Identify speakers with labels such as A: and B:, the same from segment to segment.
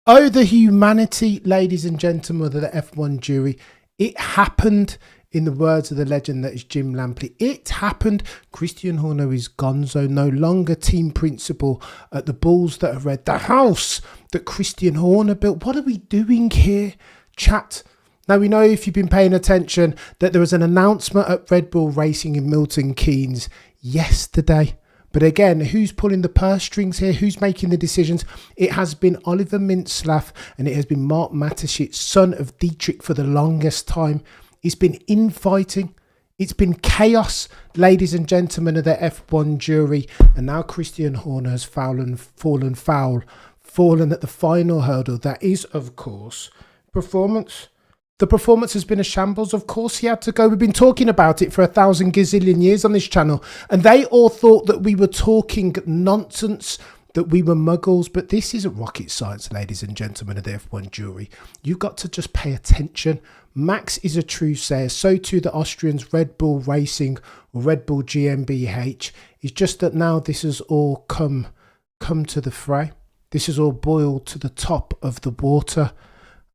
A: Oh, the humanity, ladies and gentlemen of the F1 jury. It happened, in the words of the legend that is Jim Lampley. It happened. Christian Horner is gonzo, no longer team principal at the Bulls that have read the house that Christian Horner built. What are we doing here, chat? Now, we know, if you've been paying attention, that there was an announcement at Red Bull Racing in Milton Keynes yesterday. But again, who's pulling the purse strings here? Who's making the decisions? It has been Oliver Mintzlaff and it has been Mark Mateschitz, son of Dietrich, for the longest time. It's been infighting. It's been chaos, ladies and gentlemen of the F1 jury. And now Christian Horner has fallen at the final hurdle. That is, of course, performance. The performance has been a shambles. Of course, he had to go. We've been talking about it for 1,000 gazillion years on this channel. And they all thought that we were talking nonsense, that we were muggles. But this isn't rocket science, ladies and gentlemen of the F1 jury. You've got to just pay attention. Max is a true sayer. So too the Austrians, Red Bull Racing, or Red Bull GmbH. It's just that now this has all come to the fray. This has all boiled to the top of the water.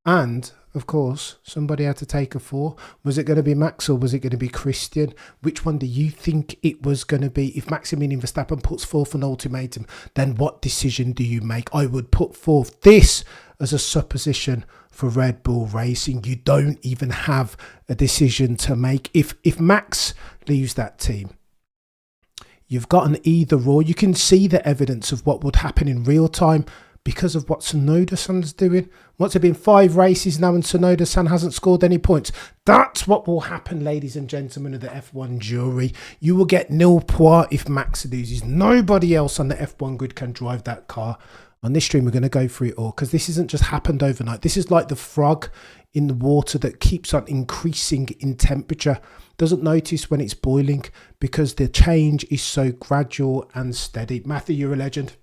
A: And of course, somebody had to take a fall. Was it going to be Max or was it going to be Christian? Which one do you think it was going to be? If Maximilian Verstappen puts forth an ultimatum, then what decision do you make? I would put forth this as a supposition for Red Bull Racing. You don't even have a decision to make. If Max leaves that team, you've got an either or. You can see the evidence of what would happen in real time, because of what Tsunoda-san's doing. What's it been, 5 races now and Tsunoda-san hasn't scored any points? That's what will happen, ladies and gentlemen of the F1 jury. You will get nil points if Max loses. Nobody else on the F1 grid can drive that car. On this stream, we're going to go through it all, because this hasn't just happened overnight. This is like the frog in the water that keeps on increasing in temperature. Doesn't notice when it's boiling, because the change is so gradual and steady. Matthew, you're a legend.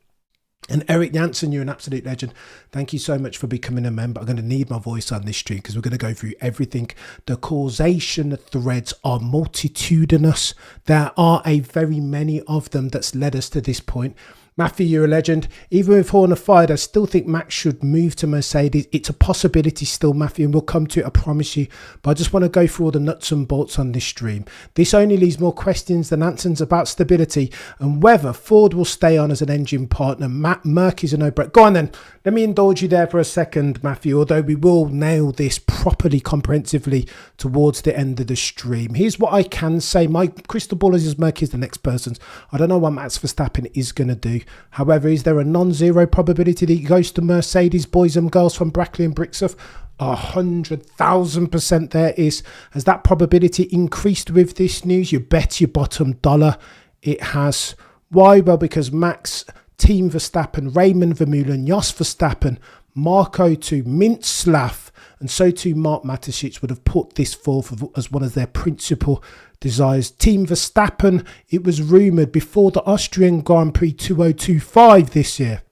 A: And Eric Jansen, you're an absolute legend. Thank you so much for becoming a member. I'm going to need my voice on this stream because we're going to go through everything. The causation threads are multitudinous. There are a very many of them that's led us to this point. Matthew, you're a legend. Even with Horner fired, I still think Max should move to Mercedes. It's a possibility still, Matthew, and we'll come to it, I promise you. But I just want to go through all the nuts and bolts on this stream. This only leaves more questions than answers about stability and whether Ford will stay on as an engine partner. Merck is a no-brainer. Go on then. Let me indulge you there for a second, Matthew, although we will nail this properly, comprehensively towards the end of the stream. Here's what I can say. My crystal ball is as murky as the next person's. I don't know what Max Verstappen is going to do. However, is there a non-zero probability that he goes to Mercedes, boys and girls, from Brackley and Brixworth? 100,000% there is. Has that probability increased with this news? You bet your bottom dollar it has. Why? Well, because Max, Team Verstappen, Raymond Vermeulen, Jos Verstappen, Marco to Mintzlaff, and so too Mark Mateschitz would have put this forth as one of their principal desires. Team Verstappen, it was rumoured before the Austrian Grand Prix 2025 this year.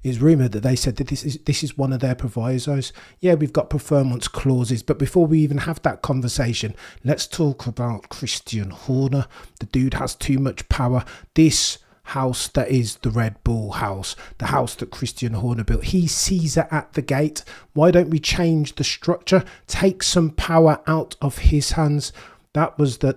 A: It's rumoured that they said that this is one of their provisos. Yeah, we've got performance clauses, but before we even have that conversation, let's talk about Christian Horner. The dude has too much power. This house that is the Red Bull house, the house that Christian Horner built, he sees it at the gate. Why don't we change the structure, take some power out of his hands? That was the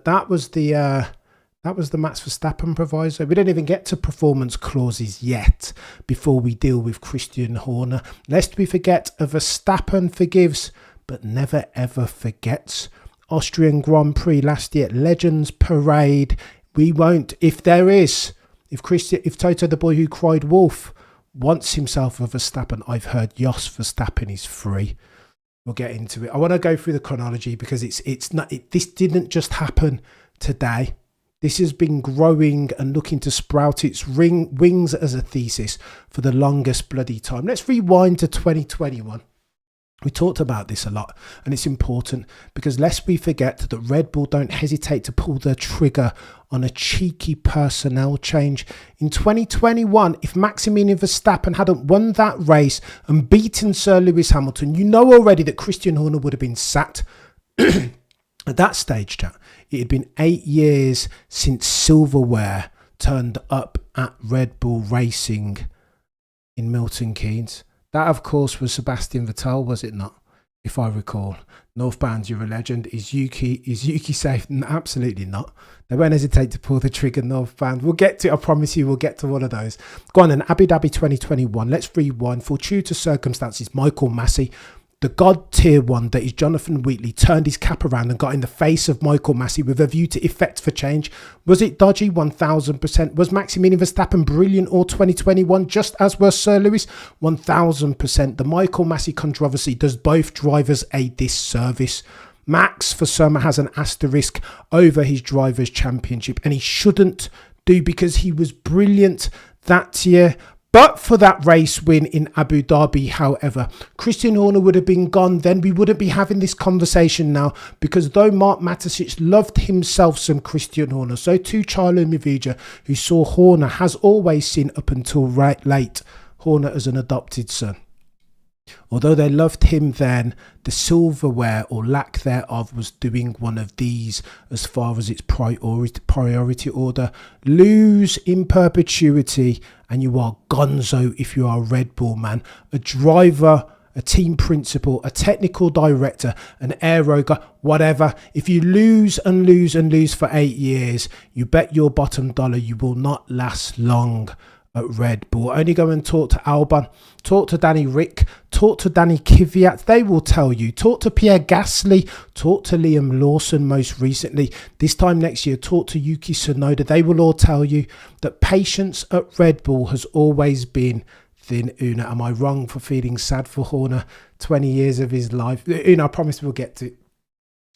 A: Max Verstappen proviso. We don't even get to performance clauses yet before we deal with Christian Horner. Lest we forget, Verstappen forgives but never ever forgets. Austrian Grand Prix last year, Legends Parade. We won't. If Toto the boy who cried wolf wants himself a Verstappen, I've heard Jos Verstappen is free. We'll get into it. I want to go through the chronology because this didn't just happen today. This has been growing and looking to sprout its wings as a thesis for the longest bloody time. Let's rewind to 2021. We talked about this a lot, and it's important because lest we forget that Red Bull don't hesitate to pull their trigger on a cheeky personnel change. In 2021, if Maximilian Verstappen hadn't won that race and beaten Sir Lewis Hamilton, you know already that Christian Horner would have been sacked. At that stage, chat, it had been 8 years since silverware turned up at Red Bull Racing in Milton Keynes. That, of course, was Sebastian Vettel, was it not? If I recall. Northbound, you're a legend. Is Yuki safe? No, absolutely not. They won't hesitate to pull the trigger northbound. We'll get to it. I promise you, we'll get to one of those. Go on then. Abu Dhabi 2021. Let's rewind. Fortuitous to circumstances, Michael Massey, the God tier one that is Jonathan Wheatley, turned his cap around and got in the face of Michael Massey with a view to effect for change. Was it dodgy? 1000%. Was Maximilian Verstappen brilliant all 2021, just as was Sir Lewis? 1000%. The Michael Massey controversy does both drivers a disservice. Max, for some, has an asterisk over his Drivers' Championship, and he shouldn't do, because he was brilliant that year. But for that race win in Abu Dhabi, however, Christian Horner would have been gone then. We wouldn't be having this conversation now, because though Mark Mateschitz loved himself some Christian Horner, so too Charlo Mivija, who saw Horner, has always seen up until late Horner as an adopted son. Although they loved him then, the silverware or lack thereof was doing one of these as far as its priority order. Lose in perpetuity and you are gonzo if you are a Red Bull man. A driver, a team principal, a technical director, an aero guy, whatever. If you lose and lose and lose for 8 years, you bet your bottom dollar you will not last long at Red Bull. Only go and talk to Albon, talk to Danny Rick, talk to Danny Kvyat. They will tell you. Talk to Pierre Gasly, talk to Liam Lawson most recently. This time next year, talk to Yuki Tsunoda. They will all tell you that patience at Red Bull has always been thin. Una, am I wrong for feeling sad for Horner? 20 years of his life. Una, I promise we'll get to it.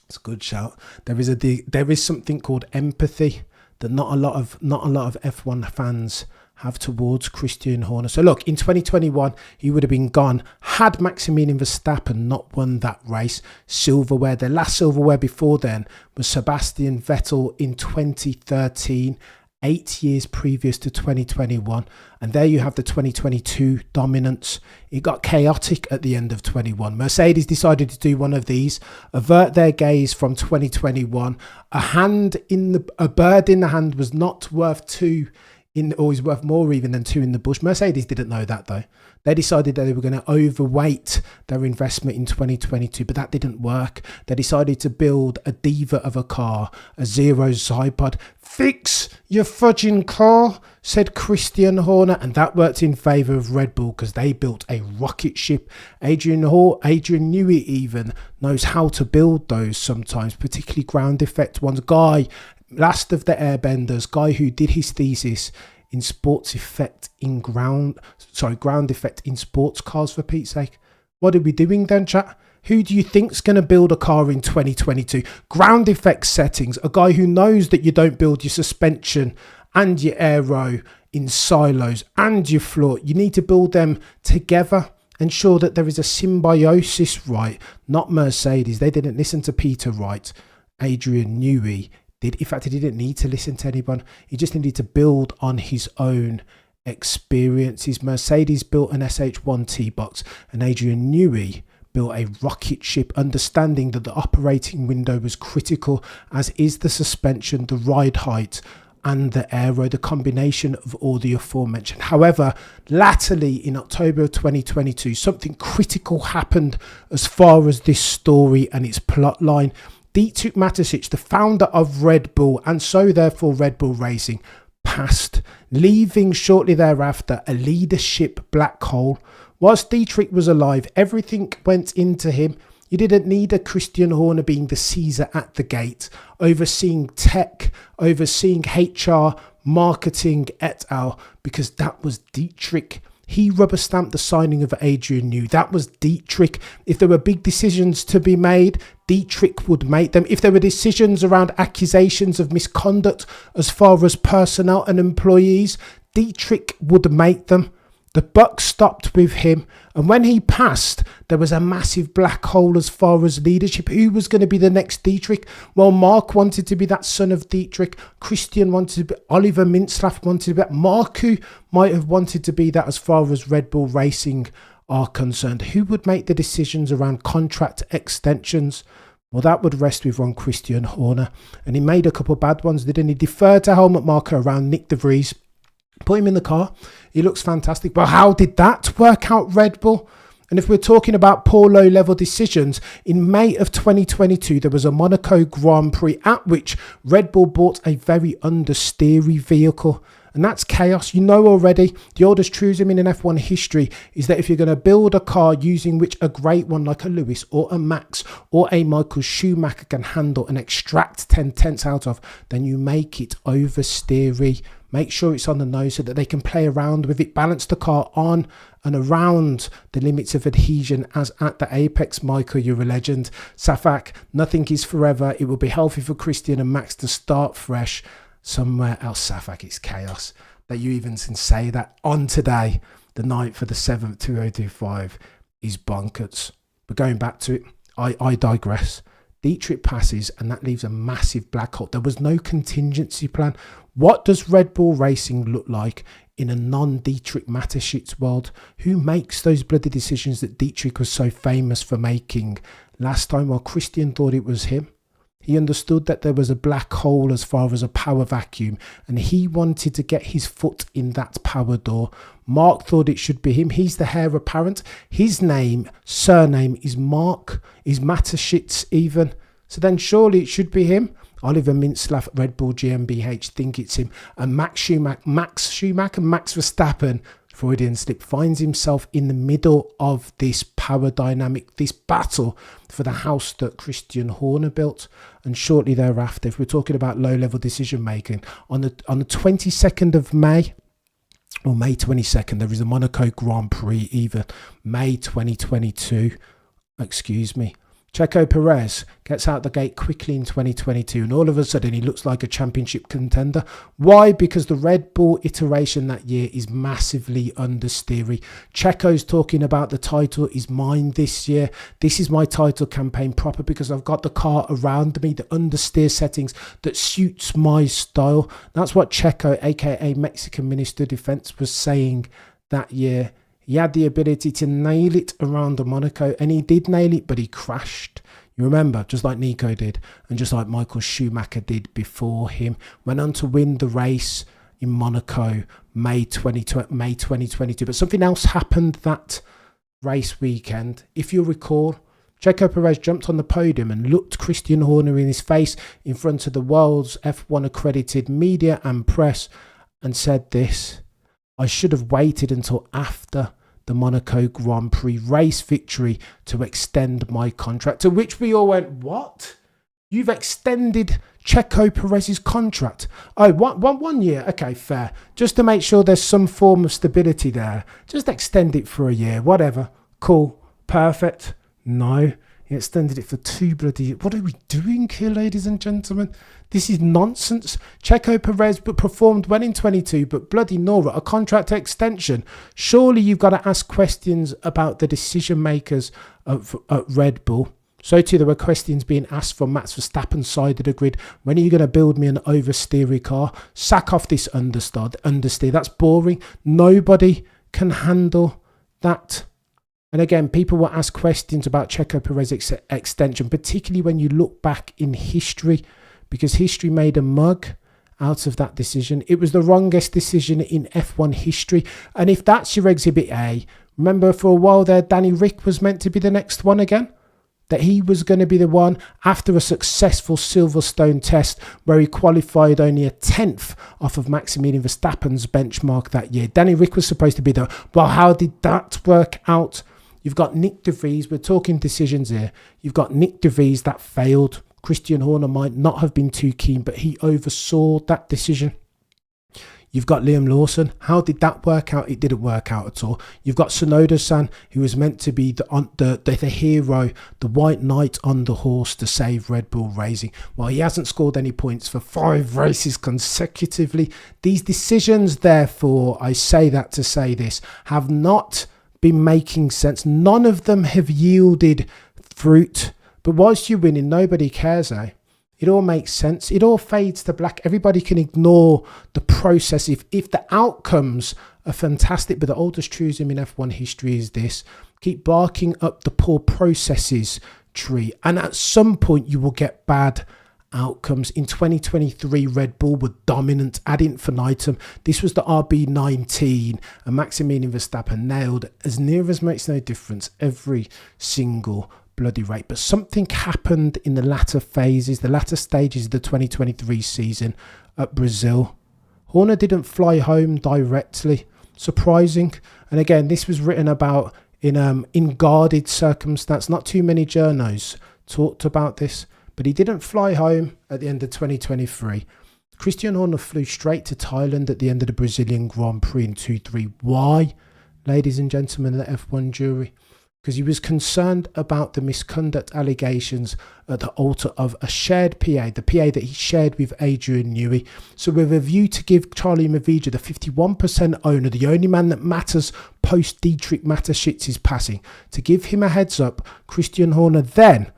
A: It's a good shout. There is something called empathy that not a lot of F1 fans have towards Christian Horner. So look, in 2021, he would have been gone had Maximilian Verstappen not won that race. Silverware, the last silverware before then was Sebastian Vettel in 2013, 8 years previous to 2021. And there you have the 2022 dominance. It got chaotic at the end of 21. Mercedes decided to do one of these, avert their gaze from 2021. A bird in the hand was not worth two, or is worth more even than two in the bush. Mercedes didn't know that though. They decided that they were going to overweight their investment in 2022, but that didn't work. They decided to build a diva of a car, a zero Zypod. Fix your fudging car, said Christian Horner, and that worked in favour of Red Bull because they built a rocket ship. Adrian Newey even knows how to build those sometimes, particularly ground effect ones. Last of the airbenders, guy who did his thesis in ground effect in sports cars, for Pete's sake. What are we doing then, chat? Who do you think's going to build a car in 2022? Ground effect settings, a guy who knows that you don't build your suspension and your aero in silos and your floor. You need to build them together. Ensure that there is a symbiosis, right? Not Mercedes. They didn't listen to Peter Wright. Adrian Newey did. In fact, he didn't need to listen to anyone. He just needed to build on his own experiences. Mercedes built an SH1 T-Box and Adrian Newey built a rocket ship, understanding that the operating window was critical, as is the suspension, the ride height and the aero, the combination of all the aforementioned. However, latterly in October of 2022, something critical happened as far as this story and its plot line. Dietrich Mateschitz, the founder of Red Bull, and so therefore Red Bull Racing, passed, leaving shortly thereafter a leadership black hole. Whilst Dietrich was alive, everything went into him. You didn't need a Christian Horner being the Caesar at the gate, overseeing tech, overseeing HR, marketing, et al., because that was Dietrich. He rubber stamped the signing of Adrian Newey. That was Dietrich. If there were big decisions to be made, Dietrich would make them. If there were decisions around accusations of misconduct as far as personnel and employees, Dietrich would make them. The buck stopped with him. And when he passed, there was a massive black hole as far as leadership. Who was going to be the next Dietrich? Well, Mark wanted to be that son of Dietrich. Christian wanted to be, Oliver Mintzlaff wanted to be that. Marku might have wanted to be that as far as Red Bull Racing are concerned. Who would make the decisions around contract extensions? Well, that would rest with one Christian Horner. And he made a couple of bad ones, didn't he? Deferred to Helmut Marko around Nick de Vries. Put him in the car. He looks fantastic. But how did that work out, Red Bull? And if we're talking about poor low-level decisions, in May of 2022, there was a Monaco Grand Prix at which Red Bull bought a very understeery vehicle. And that's chaos. You know already, the oldest truism in an F1 history is that if you're going to build a car using which a great one like a Lewis or a Max or a Michael Schumacher can handle and extract 10/10 out of, then you make it oversteery. Make sure it's on the nose so that they can play around with it, balance the car on and around the limits of adhesion as at the apex. Michael, you're a legend. Safak, nothing is forever. It will be healthy for Christian and Max to start fresh. Somewhere else, Safak, it's chaos that you even can say that on today, the 9th of the 7th, 2025, is bonkers. But going back to it, I digress. Dietrich passes and that leaves a massive black hole. There was no contingency plan. What does Red Bull Racing look like in a non-Dietrich Mateschitz world? Who makes those bloody decisions that Dietrich was so famous for making last time? While Christian thought it was him. He understood that there was a black hole as far as a power vacuum, and he wanted to get his foot in that power door. Mark thought it should be him. He's the heir apparent. His surname is Mark, is Mateschitz even. So then surely it should be him. Oliver Mintzlaff, Red Bull GmbH, think it's him. And Max Schumacher, Max Verstappen, Freudian slip, finds himself in the middle of this power dynamic, this battle for the house that Christian Horner built. And shortly thereafter, if we're talking about low-level decision making, on the 22nd of May, or May 22nd, there is a Monaco Grand Prix, either May 2022, Checo Perez gets out the gate quickly in 2022 and all of a sudden he looks like a championship contender. Why? Because the Red Bull iteration that year is massively understeery. Checo's talking about the title is mine this year. This is my title campaign proper because I've got the car around me, the understeer settings that suits my style. That's what Checo, aka Mexican Minister of Defense, was saying that year. He had the ability to nail it around the Monaco, and he did nail it, but he crashed. You remember, just like Nico did, and just like Michael Schumacher did before him. Went on to win the race in Monaco, May 2022. But something else happened that race weekend. If you recall, Checo Perez jumped on the podium and looked Christian Horner in his face in front of the world's F1 accredited media and press and said this: "I should have waited until after the Monaco Grand Prix race victory to extend my contract." To which we all went, what? You've extended Checo Perez's contract? Oh, one year? Okay, fair. Just to make sure there's some form of stability there. Just extend it for a year, whatever. Cool, perfect. No, he extended it for 2 bloody... What are we doing here, ladies and gentlemen? This is nonsense. Checo Perez performed well in 22, but bloody Nora, a contract extension. Surely you've got to ask questions about the decision makers at Red Bull. So too, there were questions being asked from Max Verstappen's side of the grid. When are you going to build me an oversteery car? Sack off this understeer. That's boring. Nobody can handle that. And again, people will ask questions about Checo Perez's extension, particularly when you look back in history, because history made a mug out of that decision. It was the wrongest decision in F1 history. And if that's your exhibit A, remember for a while there, Danny Rick was meant to be the next one again? That he was going to be the one after a successful Silverstone test where he qualified only a 10th off of Maximilian Verstappen's benchmark that year. Danny Rick was supposed to be there. Well, how did that work out? You've got Nick de Vries. We're talking decisions here. You've got Nick de Vries that failed. Christian Horner might not have been too keen, but he oversaw that decision. You've got Liam Lawson. How did that work out? It didn't work out at all. You've got Tsunoda-san, who was meant to be the hero, the white knight on the horse to save Red Bull Racing. Well, he hasn't scored any points for 5 races consecutively. These decisions, therefore, I say that to say this, have not been making sense. None of them have yielded fruit. But whilst you're winning, nobody cares, eh? It all makes sense. It all fades to black. Everybody can ignore the process if the outcomes are fantastic. But the oldest truism in F1 history is this: keep barking up the poor processes tree, and at some point you will get bad outcomes. In 2023, Red Bull were dominant ad infinitum. This was the RB19, and Maximilian Verstappen nailed, as near as makes no difference, every single bloody race. But something happened in the latter phases, the latter stages of the 2023 season at Brazil. Horner didn't fly home directly. Surprising. And again, this was written about in guarded circumstance. Not too many journos talked about this, but he didn't fly home at the end of 2023. Christian Horner flew straight to Thailand at the end of the Brazilian Grand Prix in 2-3. Why, ladies and gentlemen of the F1 jury? Because he was concerned about the misconduct allegations at the altar of a shared PA, the PA that he shared with Adrian Newey. So with a view to give Charlie Mavija, the 51% owner, the only man that matters post Dietrich Mateschitz's passing, to give him a heads up, Christian Horner then,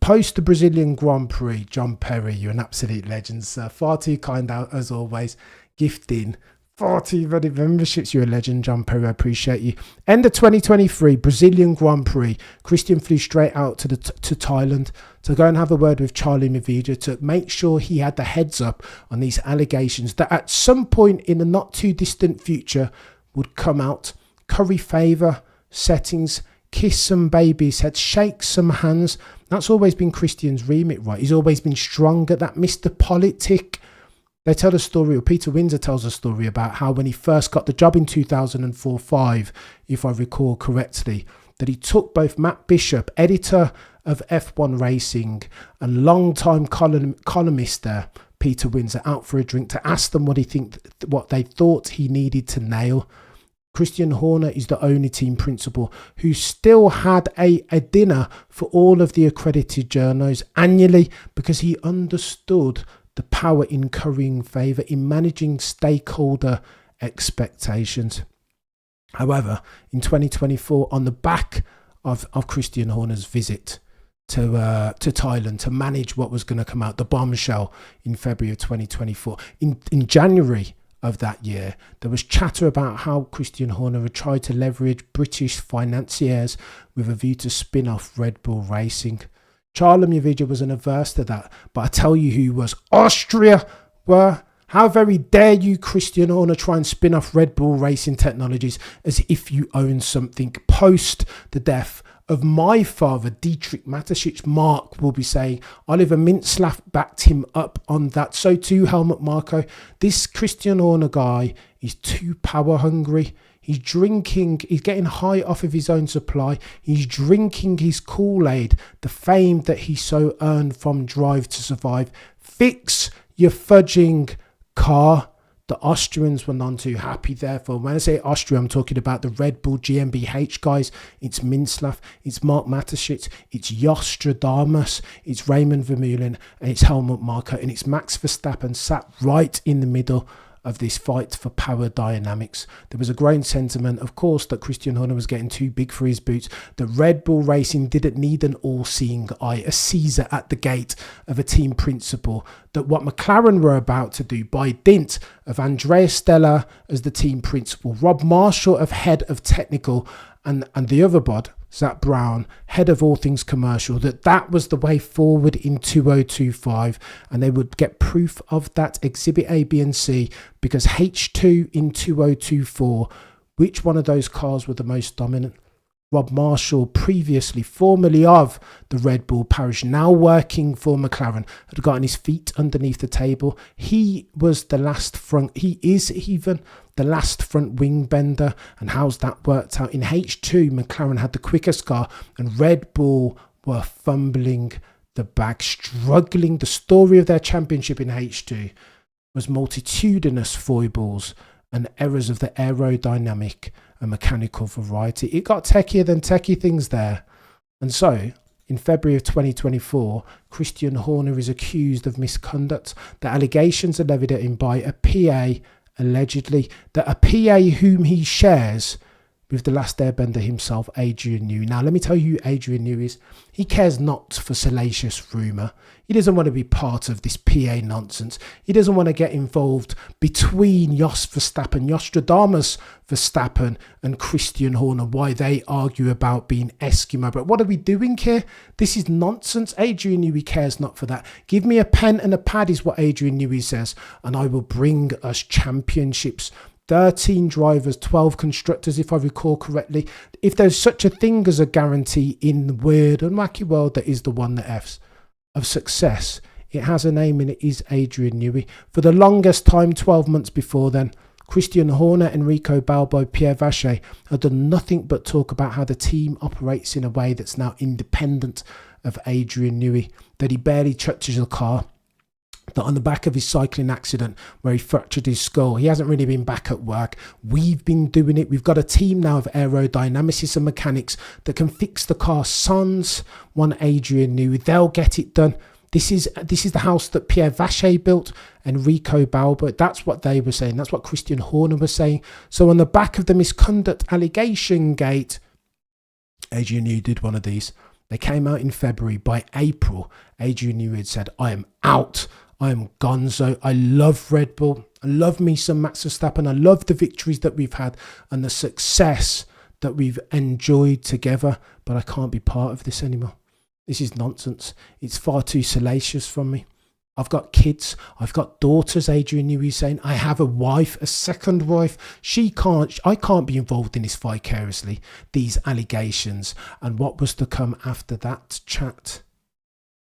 A: post the Brazilian Grand Prix, John Perry, you're an absolute legend, sir. Far too kind out as always, gifting 40 bloody memberships. You're a legend, John Perry. I appreciate you. End of 2023, Brazilian Grand Prix. Christian flew straight out to Thailand to go and have a word with Charlie Mavija to make sure he had the heads up on these allegations that at some point in the not too distant future would come out. Curry favour, settings, kiss some babies' heads, shake some hands. That's always been Christian's remit, right? He's always been strong at that Mr. Politic. They tell a story, or Peter Windsor tells a story about how when he first got the job in 2004-05, if I recall correctly, that he took both Matt Bishop, editor of F1 Racing, and long-time columnist there, Peter Windsor, out for a drink to ask them what they thought he needed to nail. Christian Horner is the only team principal who still had a dinner for all of the accredited journos annually because he understood the power in currying favour, in managing stakeholder expectations. However, in 2024, on the back of Christian Horner's visit to Thailand to manage what was going to come out, the bombshell in February of 2024, in January of that year, there was chatter about how Christian Horner had tried to leverage British financiers with a view to spin off Red Bull Racing. Charlie Mavija was averse to that, but I tell you who was. Austria were. How very dare you, Christian Horner, try and spin off Red Bull Racing Technologies as if you own something. Post the death of my father, Dietrich Mateschitz, Mark will be saying, Oliver Mintzlaff backed him up on that. So too, Helmut Marko. This Christian Horner guy is too power hungry. He's drinking, he's getting high off of his own supply. He's drinking his Kool-Aid, the fame that he so earned from Drive to Survive. Fix your fudging car. The Austrians were none too happy, therefore. When I say Austria, I'm talking about the Red Bull GmbH guys. It's Mintzlaff, it's Mark Mateschitz, it's Jos Verstappen, it's Raymond Vermeulen, and it's Helmut Marko, and it's Max Verstappen sat right in the middle of this fight for power dynamics. There was a growing sentiment, of course, that Christian Horner was getting too big for his boots. The Red Bull Racing didn't need an all-seeing eye, a Caesar at the gate of a team principal. That what McLaren were about to do by dint of Andrea Stella as the team principal, Rob Marshall of head of technical, and the other bod, Zach Brown, head of all things commercial, that was the way forward in 2025, and they would get proof of that, exhibit A, B and C, because H2 in 2024, which one of those cars were the most dominant? Rob Marshall, previously formerly of the Red Bull parish, now working for McLaren, had gotten his feet underneath the table. He was the last front, he is even the last front wing bender. And how's that worked out? In H2, McLaren had the quickest car and Red Bull were fumbling the bag, struggling. The story of their championship in H2 was multitudinous foibles and errors of the aerodynamic and mechanical variety. It got techier than techie things there. And so, in February of 2024, Christian Horner is accused of misconduct. The allegations are levied at him by a PA, allegedly, that a PA whom he shares with the last airbender himself, Adrian Newey. Now, let me tell you who Adrian Newey is. He cares not for salacious rumour. He doesn't want to be part of this PA nonsense. He doesn't want to get involved between Jos Verstappen, Nostradamus Verstappen and Christian Horner, why they argue about being Eskimo. But what are we doing here? This is nonsense. Adrian Newey cares not for that. Give me a pen and a pad is what Adrian Newey says, and I will bring us championships. 13 drivers, 12 constructors, if I recall correctly. If there's such a thing as a guarantee in the weird and wacky world that is the one that F's of success, it has a name and it is Adrian Newey. For the longest time, 12 months before then, Christian Horner, Enrico Balbo, Pierre Vacher had done nothing but talk about how the team operates in a way that's now independent of Adrian Newey, that he barely touches a car, that on the back of his cycling accident where he fractured his skull, he hasn't really been back at work. We've been doing it. We've got a team now of aerodynamicists and mechanics that can fix the car. Sans one Adrian Newey, they'll get it done. This is the house that Pierre Vacher built, Enrico Balbo. That's what they were saying. That's what Christian Horner was saying. So on the back of the misconduct allegation gate, Adrian Newey did one of these. They came out in February. By April, Adrian Newey had said, I am out. I am gonzo. I love Red Bull. I love me some Max Verstappen. I love the victories that we've had and the success that we've enjoyed together, but I can't be part of this anymore. This is nonsense. It's far too salacious from me. I've got kids. I've got daughters, Adrian Newey saying. I have a wife, a second wife. I can't be involved in this vicariously, these allegations. And what was to come after that chat?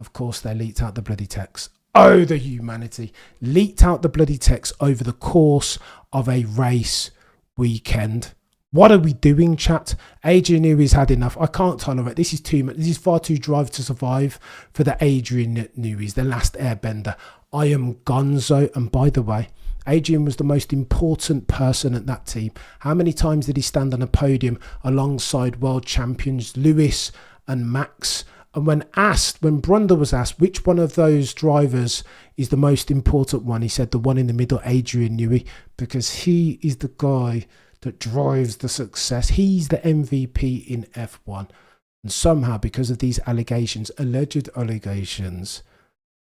A: Of course, they leaked out the bloody text. Oh, the humanity. Leaked out the bloody text over the course of a race weekend. What are we doing, chat? Adrian Newey's had enough. I can't tolerate. This is too much. This is far too Drive to Survive for the Adrian Newey's, the last airbender. I am gonzo. And by the way, Adrian was the most important person at that team. How many times did he stand on a podium alongside world champions Lewis and Max? And when Brundle was asked which one of those drivers is the most important one, he said the one in the middle, Adrian Newey, because he is the guy that drives the success. He's the MVP in F1. And somehow, because of these allegations, alleged allegations,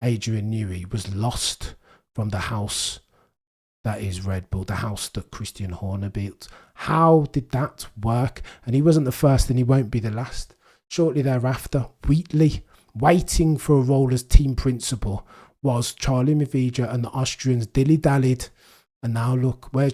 A: Adrian Newey was lost from the house that is Red Bull, the house that Christian Horner built. How did that work? And he wasn't the first and he won't be the last. Shortly thereafter, Wheatley, waiting for a role as team principal, was Charlie Mavija and the Austrians dilly-dallied. And now look, where's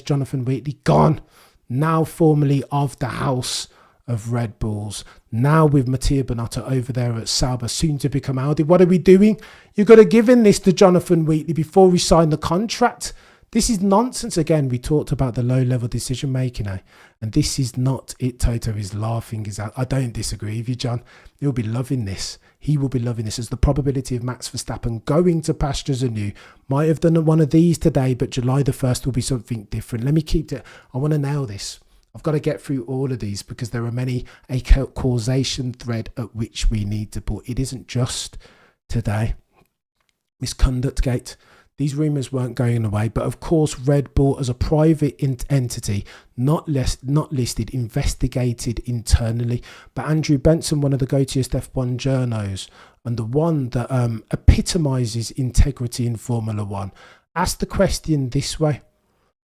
A: Jonathan Wheatley? Gone. Now formerly of the house of Red Bulls. Now with Mattia Binotto over there at Sauber, soon to become Audi. What are we doing? You've got to give in this to Jonathan Wheatley before we sign the contract. This is nonsense. Again, we talked about the low-level decision-making, and this is not it. Toto is laughing. I don't disagree with you, John. He'll be loving this. He will be loving this, as the probability of Max Verstappen going to pastures anew. Might have done one of these today, but July the 1st will be something different. Let me keep it. I want to nail this. I've got to get through all of these because there are many a causation thread at which we need to put. It isn't just today. Misconduct gate. These rumours weren't going away, but of course Red Bull as a private entity, not listed, investigated internally. But Andrew Benson, one of the go-toest F1 journos, and the one that epitomises integrity in Formula One, asked the question this way.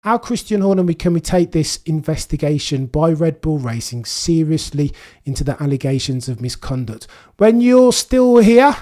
A: How, Christian Horner, can we take this investigation by Red Bull Racing seriously into the allegations of misconduct when you're still here?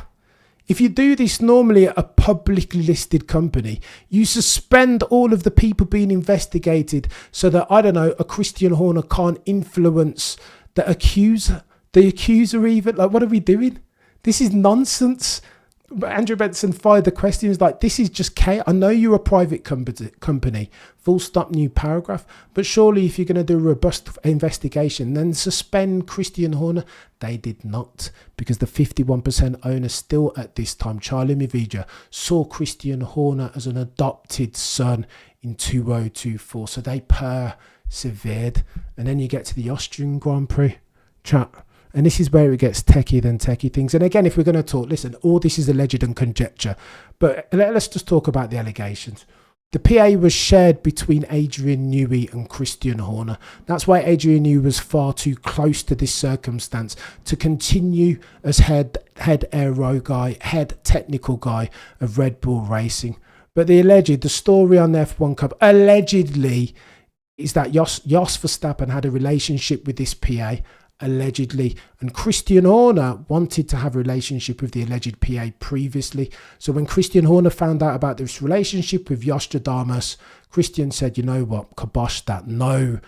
A: If you do this normally at a publicly listed company, you suspend all of the people being investigated so that, I don't know, a Christian Horner can't influence the accuser even. Like, what are we doing? This is nonsense. But Andrew Benson fired the question. He was like, this is just chaos. I know you're a private company, full stop, new paragraph. But surely if you're going to do a robust investigation, then suspend Christian Horner. They did not, because the 51% owner still at this time, Charlie Mavija, saw Christian Horner as an adopted son in 2024. So they persevered. And then you get to the Austrian Grand Prix chat. And this is where it gets techie than techie things. And again, if we're going to talk, listen, all this is alleged and conjecture. But let's just talk about the allegations. The PA was shared between Adrian Newey and Christian Horner. That's why Adrian Newey was far too close to this circumstance to continue as head aero guy, head technical guy of Red Bull Racing. But the story on the F1 Cup, allegedly, is that Jos Verstappen had a relationship with this PA, allegedly, and Christian Horner wanted to have a relationship with the alleged PA previously. So when Christian Horner found out about this relationship with Jos Verstappen, Christian said, you know what, kibosh that, no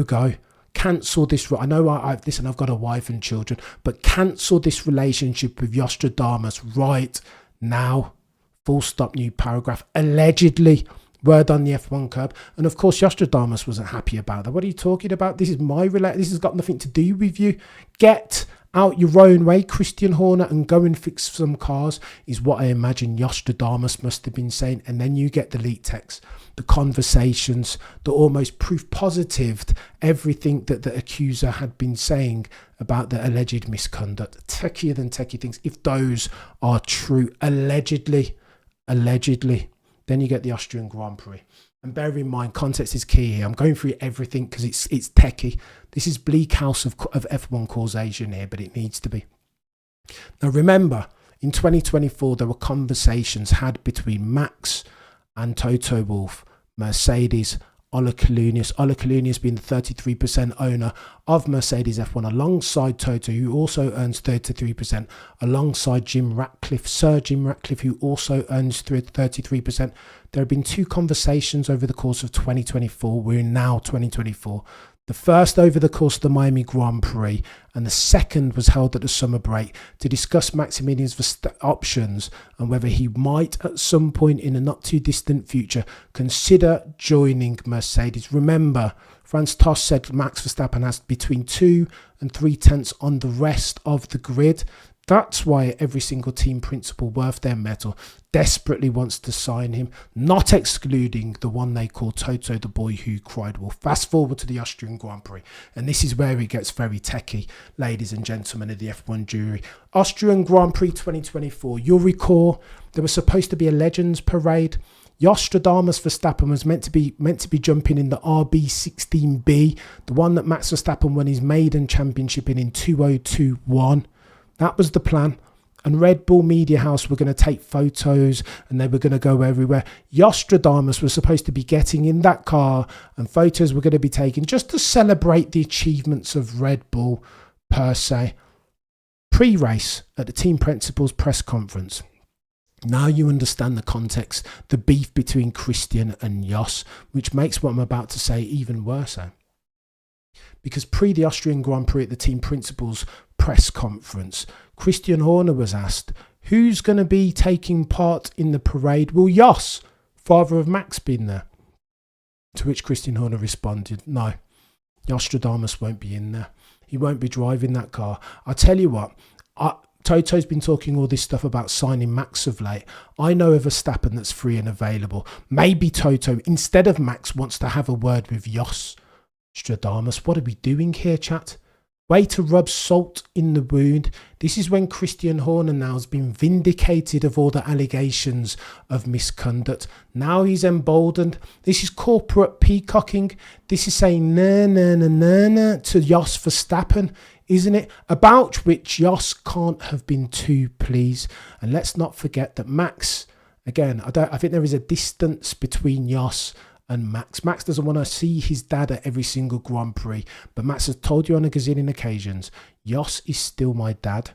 A: go, cancel this. I know listen, I've got a wife and children, but cancel this relationship with Jos Verstappen right now, full stop, new paragraph, allegedly. Word on the F1 Cup. And of course, Jos Verstappen wasn't happy about that. What are you talking about? This is this has got nothing to do with you. Get out your own way, Christian Horner, and go and fix some cars, is what I imagine Jos Verstappen must have been saying. And then you get the leaked text, the conversations, the almost proof positive, everything that the accuser had been saying about the alleged misconduct. Techier than techie things, if those are true, allegedly. Then you get the Austrian Grand Prix. And bear in mind, context is key here. I'm going through everything because it's techie. This is bleak house of F1 causation here, but it needs to be. Now remember, in 2024, there were conversations had between Max and Toto Wolff, Mercedes, Ola Kalunius being the 33% owner of Mercedes F1 alongside Toto, who also earns 33%, alongside Sir Jim Ratcliffe, who also earns 33%. There have been two conversations over the course of 2024. We're in now 2024. The first over the course of the Miami Grand Prix, and the second was held at the summer break to discuss Maximilian's options and whether he might at some point in a not too distant future consider joining Mercedes. Remember, Franz Tost said Max Verstappen has between 2 and 3 tenths on the rest of the grid. That's why every single team principal worth their metal desperately wants to sign him, not excluding the one they call Toto, the boy who cried wolf. Fast forward to the Austrian Grand Prix, and this is where it gets very techie, ladies and gentlemen of the F1 jury. Austrian Grand Prix 2024, you'll recall there was supposed to be a Legends Parade. Jos Verstappen was meant to be jumping in the RB16B, the one that Max Verstappen won his maiden championship in 2021. That was the plan. And Red Bull Media House were going to take photos and they were going to go everywhere. Jos Verstappen was supposed to be getting in that car and photos were going to be taken just to celebrate the achievements of Red Bull per se. Pre-race at the team principal's press conference. Now you understand the context, the beef between Christian and Jos, which makes what I'm about to say even worse. Because pre the Austrian Grand Prix at the team principal's press conference, Christian Horner was asked, who's going to be taking part in the parade? Will Jos, father of Max, been there? To which Christian Horner responded, no, Jos Verstappen won't be in there. He won't be driving that car. I tell you what, Toto's been talking all this stuff about signing Max of late. I know of a Verstappen that's free and available. Maybe Toto, instead of Max, wants to have a word with Jos Verstappen. What are we doing here, chat? Way to rub salt in the wound. This is when Christian Horner now has been vindicated of all the allegations of misconduct. Now he's emboldened. This is corporate peacocking. This is saying na to Jos Verstappen, isn't it? About which Jos can't have been too pleased. And let's not forget that Max, again, I think there is a distance between Jos and Max. Max doesn't want to see his dad at every single Grand Prix, but Max has told you on a gazillion occasions, Jos is still my dad.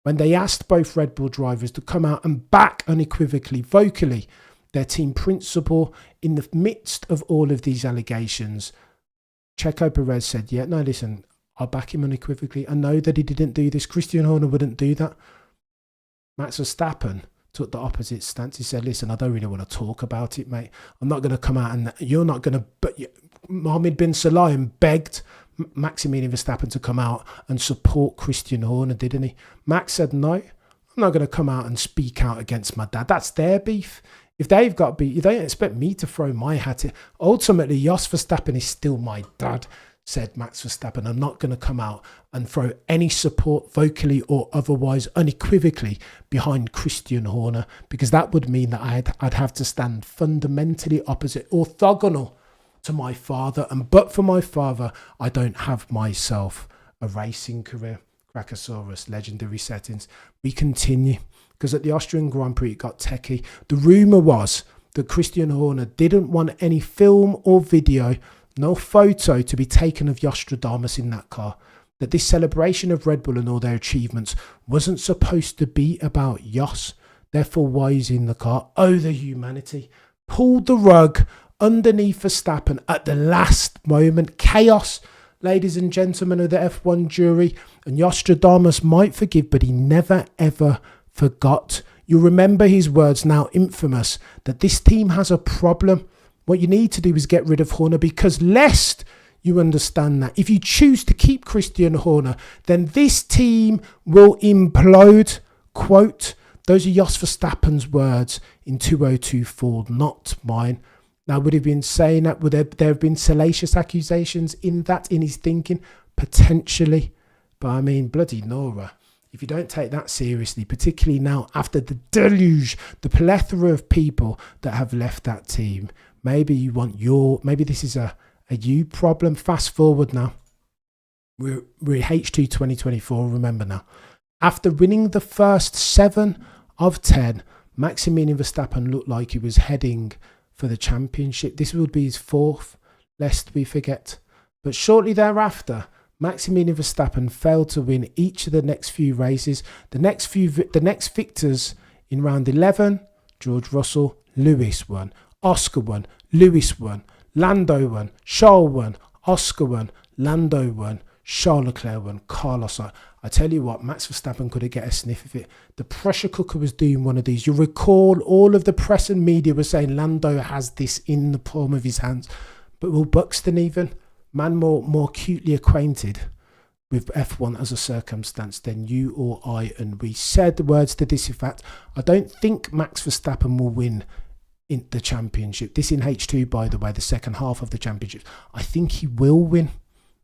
A: When they asked both Red Bull drivers to come out and back unequivocally, vocally, their team principal in the midst of all of these allegations, Checo Perez said, yeah, no, listen, I'll back him unequivocally. I know that he didn't do this. Christian Horner wouldn't do that. Max Verstappen took the opposite stance. He said, listen, I don't really want to talk about it, mate. I'm not going to come out and you're not going to... But Mohammed bin Sulayem begged Maximilian Verstappen to come out and support Christian Horner, didn't he? Max said, no, I'm not going to come out and speak out against my dad. That's their beef. If they've got beef, they don't expect me to throw my hat in. Ultimately, Jos Verstappen is still my dad. said Max Verstappen. I'm not going to come out and throw any support, vocally or otherwise, unequivocally, behind Christian Horner, because that would mean that I'd have to stand fundamentally opposite, orthogonal to my father. And but for my father, I don't have myself a racing career. Crackosaurus, legendary settings. We continue, because at the Austrian Grand Prix it got techie. The rumour was that Christian Horner didn't want any film or video, no photo, to be taken of Jos Verstappen in that car. That this celebration of Red Bull and all their achievements wasn't supposed to be about Jos. Therefore, why is he in the car? Oh, the humanity. Pulled the rug underneath Verstappen at the last moment. Chaos, ladies and gentlemen of the F1 jury. And Jos Verstappen might forgive, but he never ever forgot. You'll remember his words, now infamous, that this team has a problem. What you need to do is get rid of Horner, because lest you understand that if you choose to keep Christian Horner, then this team will implode. Quote, those are Jos Verstappen's words in 2024, not mine. Now, would he have been saying that? Would there have been salacious accusations in his thinking? Potentially. But I mean, bloody Nora. If you don't take that seriously, particularly now after the deluge, the plethora of people that have left that team, maybe you want maybe this is a you problem. Fast forward now. We're in H2 2024, remember now. After winning the first 7 of 10, Maximilian Verstappen looked like he was heading for the championship. This would be his 4th, lest we forget. But shortly thereafter, Maximilian Verstappen failed to win each of the next few races. The next victors in round 11, George Russell, Lewis won, Oscar won, Lewis won, Lando won, Charles won, Oscar won, Lando won, Charles Leclerc won, Carlos. I tell you what, Max Verstappen couldn't get a sniff of it. The pressure cooker was doing one of these. You'll recall all of the press and media were saying Lando has this in the palm of his hands. But will Buxton even? Man more acutely acquainted with F1 as a circumstance than you or I, and we said the words to this effect. I don't think Max Verstappen will win in the championship. This in H2, by the way, the second half of the championship. I think he will win.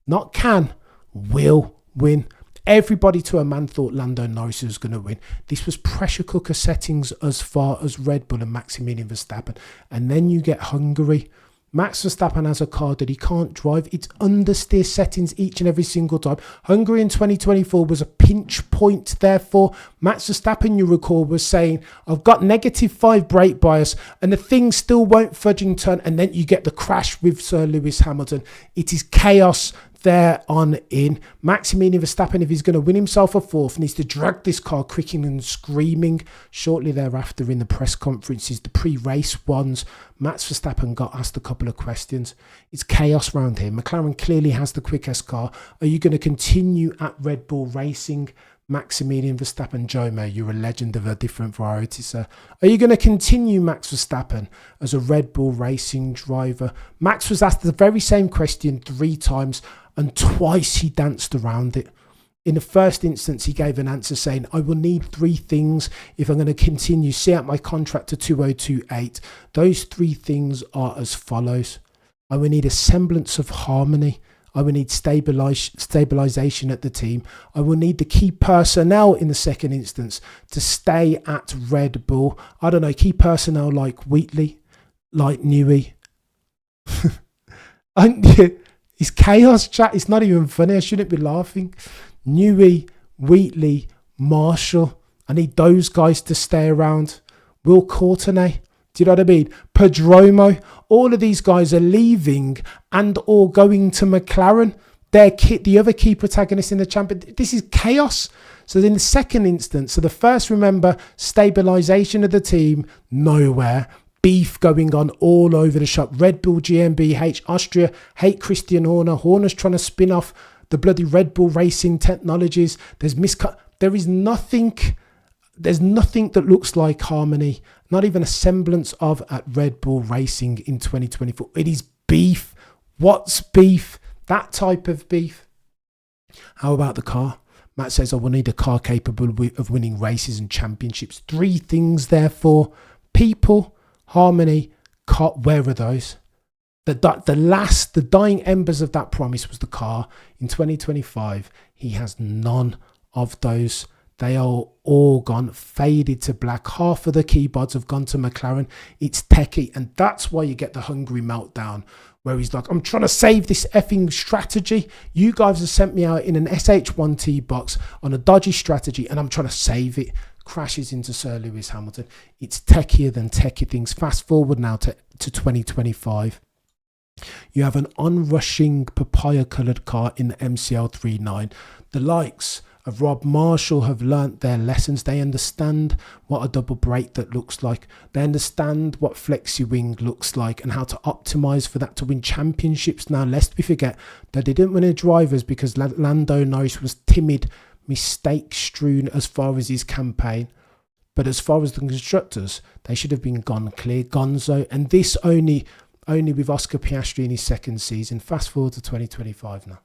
A: Not can, will win. Everybody to a man thought Lando Norris was going to win. This was pressure cooker settings as far as Red Bull and Maximilian Verstappen. And then you get Hungary. Max Verstappen has a car that he can't drive. It's understeer settings each and every single time. Hungary in 2024 was a pinch point. Therefore, Max Verstappen, you recall, was saying, I've got -5 brake bias and the thing still won't fudging turn. And then you get the crash with Sir Lewis Hamilton. It is chaos there on in. Maximilian Verstappen, if he's going to win himself a 4th, needs to drag this car kicking and screaming. Shortly thereafter, in the press conferences, the pre-race ones, Max Verstappen got asked a couple of questions. It's chaos around here. McLaren clearly has the quickest car. Are you going to continue at Red Bull Racing? Maximilian Verstappen, Jomo, you're a legend of a different variety, sir. Are you going to continue Max Verstappen as a Red Bull Racing driver? Max was asked the very same question 3 times, and twice he danced around it. In the first instance, he gave an answer saying, I will need 3 things if I'm going to continue, see out my contract to 2028. Those 3 things are as follows. I will need a semblance of harmony. I will need stabilisation at the team. I will need the key personnel in the second instance to stay at Red Bull. I don't know, key personnel like Wheatley, like Newey. It's chaos, chat. It's not even funny. I shouldn't be laughing. Newey, Wheatley, Marshall. I need those guys to stay around. Will Courtenay. Do you know what I mean? Pedromo. All of these guys are leaving and or going to McLaren. They're the other key protagonists in the champion. This is chaos. So in the second instance, so the first, remember, stabilisation of the team, nowhere. Beef going on all over the shop. Red Bull GmbH, Austria, hate Christian Horner. Horner's trying to spin off the bloody Red Bull Racing technologies. There is nothing that looks like harmony, not even a semblance of at Red Bull Racing in 2024. It is beef. What's beef? That type of beef. How about the car? Matt says, I will need a car capable of winning races and championships. 3 things, therefore. People, harmony, car. Where are those? The dying embers of that promise was the car. In 2025, he has none of those. They are all gone, faded to black. Half of the keyboards have gone to McLaren. It's techie, and that's why you get the Hungary meltdown, where he's like, I'm trying to save this effing strategy. You guys have sent me out in an SH1T box on a dodgy strategy, and I'm trying to save it. Crashes into Sir Lewis Hamilton. It's techier than techie things. Fast forward now to 2025. You have an onrushing papaya-coloured car in the MCL39. The likes of Rob Marshall have learnt their lessons. They understand what a double brake that looks like. They understand what flexi wing looks like and how to optimise for that to win championships. Now, lest we forget that they didn't win a drivers because Lando Norris was timid, mistake-strewn as far as his campaign. But as far as the constructors, they should have been gone clear, gonzo. And this only with Oscar Piastri in his second season. Fast forward to 2025 now.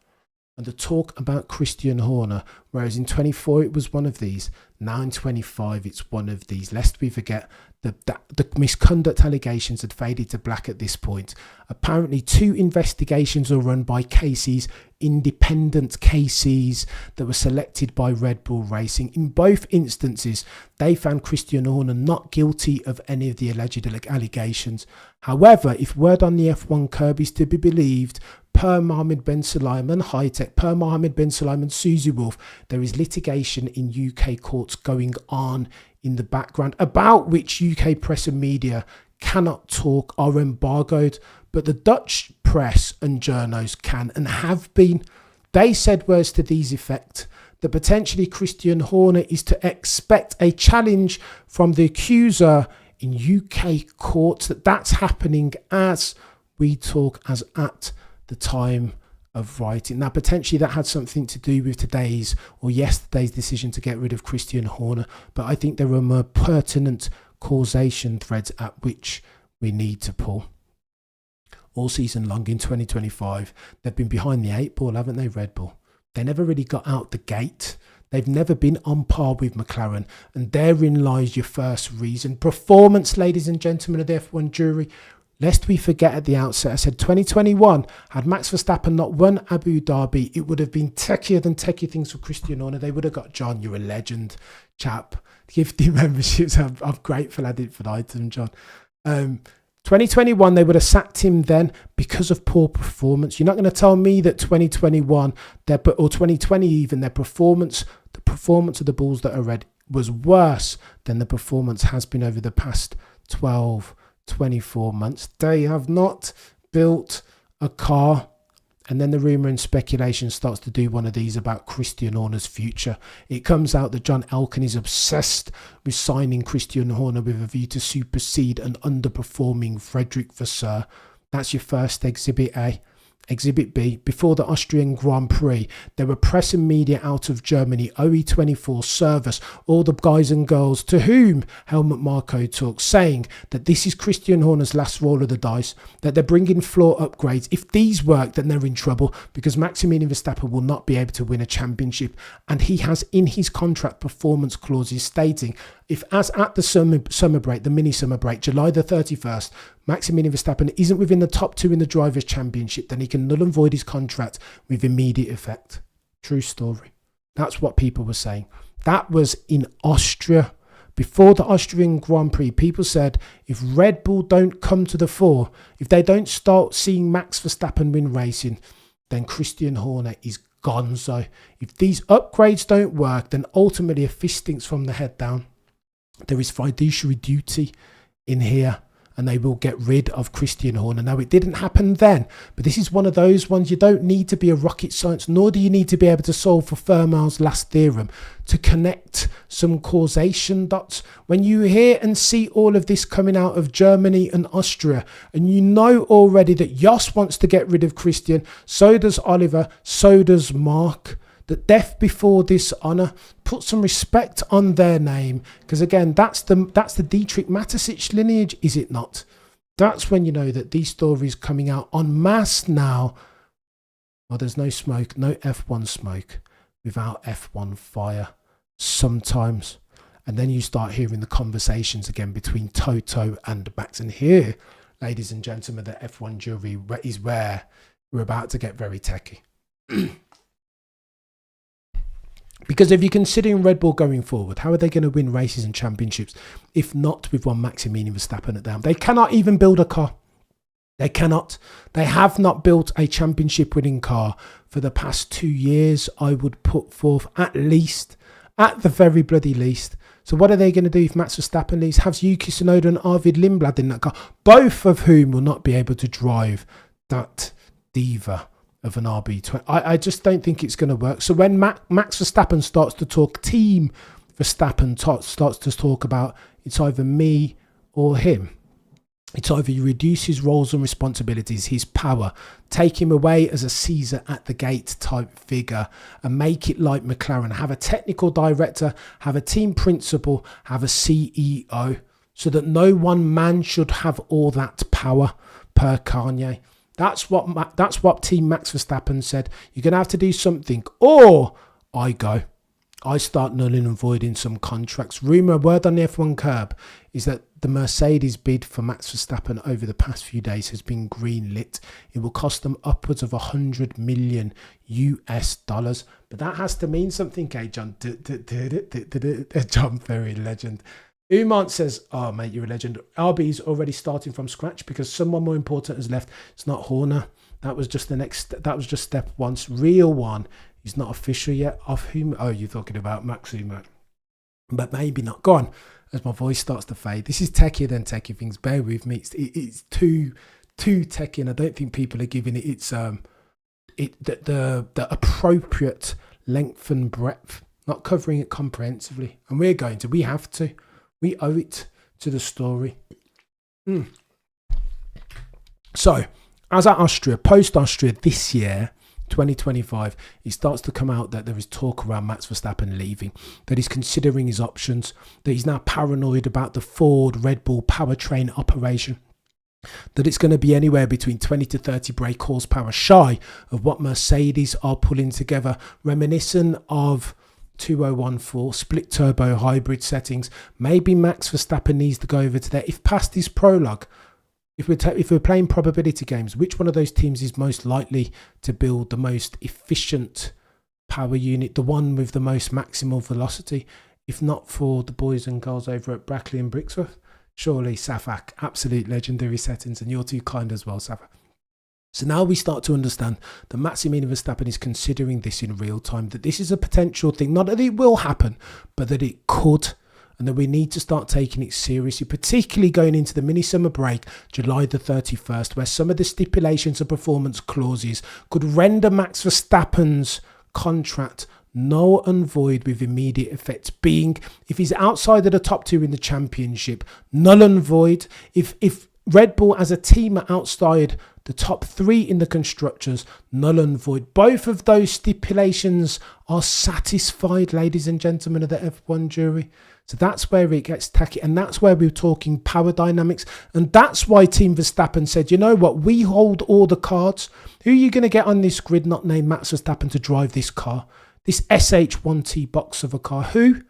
A: And the talk about Christian Horner, whereas in 24 it was one of these, now in 25 it's one of these. Lest we forget that the misconduct allegations had faded to black at this point. Apparently 2 investigations were run by cases, independent cases that were selected by Red Bull Racing. In both instances, they found Christian Horner not guilty of any of the alleged allegations. However, if word on the F1 curb is to be believed, per Mohammed Ben Sulayem High Tech, per Mohammed Ben Sulayem and Susie Wolf, there is litigation in UK courts going on in the background about which UK press and media cannot talk, are embargoed, but the Dutch press and journos can and have been. They said words to these effect, that potentially Christian Horner is to expect a challenge from the accuser in UK courts, that's happening as we talk, as at the time of writing. Now, potentially that had something to do with today's or yesterday's decision to get rid of Christian Horner, but I think there are more pertinent causation threads at which we need to pull. All season long in 2025, they've been behind the 8 ball, haven't they, Red Bull? They never really got out the gate. They've never been on par with McLaren, and therein lies your first reason. Performance, ladies and gentlemen of the F1 jury. Lest we forget at the outset, I said 2021, had Max Verstappen not won Abu Dhabi, it would have been techier than techie things for Christian Horner. They would have got, John, you're a legend, chap. Gifted memberships, I'm grateful I did for the item, John. 2021, they would have sacked him then because of poor performance. You're not going to tell me that 2021, or 2020 even, the performance of the Bulls that are red was worse than the performance has been over the past 24 months. They have not built a car. And then the rumour and speculation starts to do one of these about Christian Horner's future. It comes out that John Elkann is obsessed with signing Christian Horner with a view to supersede an underperforming Frederick Vasseur. That's your first exhibit A. Exhibit B, before the Austrian Grand Prix, there were press and media out of Germany, OE24 service, all the guys and girls to whom Helmut Marko talks, saying that this is Christian Horner's last roll of the dice, that they're bringing floor upgrades. If these work, then they're in trouble because Maximilian Verstappen will not be able to win a championship. And he has in his contract performance clauses stating, if as at the summer break, the mini summer break, July the 31st, Maximilian Verstappen isn't within the top 2 in the Drivers' Championship, then he can null and void his contract with immediate effect. True story. That's what people were saying. That was in Austria. Before the Austrian Grand Prix, people said if Red Bull don't come to the fore, if they don't start seeing Max Verstappen win racing, then Christian Horner is gonzo. If these upgrades don't work, then ultimately a fist stinks from the head down. There is fiduciary duty in here, and they will get rid of Christian Horner. Now, it didn't happen then, but this is one of those ones you don't need to be a rocket science, nor do you need to be able to solve for Fermat's last theorem to connect some causation dots. When you hear and see all of this coming out of Germany and Austria, and you know already that Jos wants to get rid of Christian, so does Oliver, so does Mark, that death before dishonour, put some respect on their name, because again, that's the Dietrich Mateschitz lineage, is it not? That's when you know that these stories coming out en masse now. Well, there's no smoke, no F1 smoke without F1 fire sometimes. And then you start hearing the conversations again between Toto and Max. And here, ladies and gentlemen, the F1 jury, is where we're about to get very techie. Because if you're considering Red Bull going forward, how are they going to win races and championships if not with one Maximilian Verstappen at the helm? They cannot even build a car. They cannot. They have not built a championship winning car for the past 2 years, I would put forth, at least, at the very bloody least. So what are they going to do if Max Verstappen leaves? Have Yuki Tsunoda and Arvid Lindblad in that car, both of whom will not be able to drive that diva of an RB20. I just don't think it's going to work. So when Max Verstappen starts to talk, Team Verstappen starts to talk about it's either me or him. It's either you reduce his roles and responsibilities, his power, take him away as a Caesar at the gate type figure and make it like McLaren. Have a technical director, have a team principal, have a CEO, so that no one man should have all that power per Kanye. That's what Team Max Verstappen said. You're going to have to do something, or I go. I start nulling and voiding some contracts. Word on the F1 curb is that the Mercedes bid for Max Verstappen over the past few days has been greenlit. It will cost them upwards of $100 million US. But that has to mean something, eh, John? John Ferry, legend. Umant says, oh, mate, you're a legend. RB is already starting from scratch because someone more important has left. It's not Horner. That was just step one. Real one. He's not official yet. Of whom? Oh, you're talking about Max Umant. But maybe not. Go on. As my voice starts to fade. This is techier than techie things. Bear with me. It's too techie, and I don't think people are giving it the appropriate length and breadth. Not covering it comprehensively. And we have to. We owe it to the story. So, as at Austria, post-Austria this year, 2025, it starts to come out that there is talk around Max Verstappen leaving, that he's considering his options, that he's now paranoid about the Ford Red Bull powertrain operation, that it's going to be anywhere between 20 to 30 brake horsepower shy of what Mercedes are pulling together, reminiscent of 2014 split turbo hybrid settings. Maybe Max Verstappen needs to go over to there. If past his prologue, if we're playing probability games, which one of those teams is most likely to build the most efficient power unit, the one with the most maximal velocity, if not for the boys and girls over at Brackley and Brixworth? Surely Safak, absolute legendary settings, and you're too kind as well, Safak. So now we start to understand that Maximilian Verstappen is considering this in real time, that this is a potential thing, not that it will happen, but that it could, and that we need to start taking it seriously, particularly going into the mini summer break, July the 31st, where some of the stipulations and performance clauses could render Max Verstappen's contract null and void with immediate effect, being if he's outside of the top two in the championship, null and void. If Red Bull as a team are outside the top three in the constructors, null and void. Both of those stipulations are satisfied, ladies and gentlemen of the F1 jury. So that's where it gets tacky, and that's where we're talking power dynamics. And that's why Team Verstappen said, you know what, we hold all the cards. Who are you going to get on this grid not named Max Verstappen to drive this car? This SH1T box of a car. Who?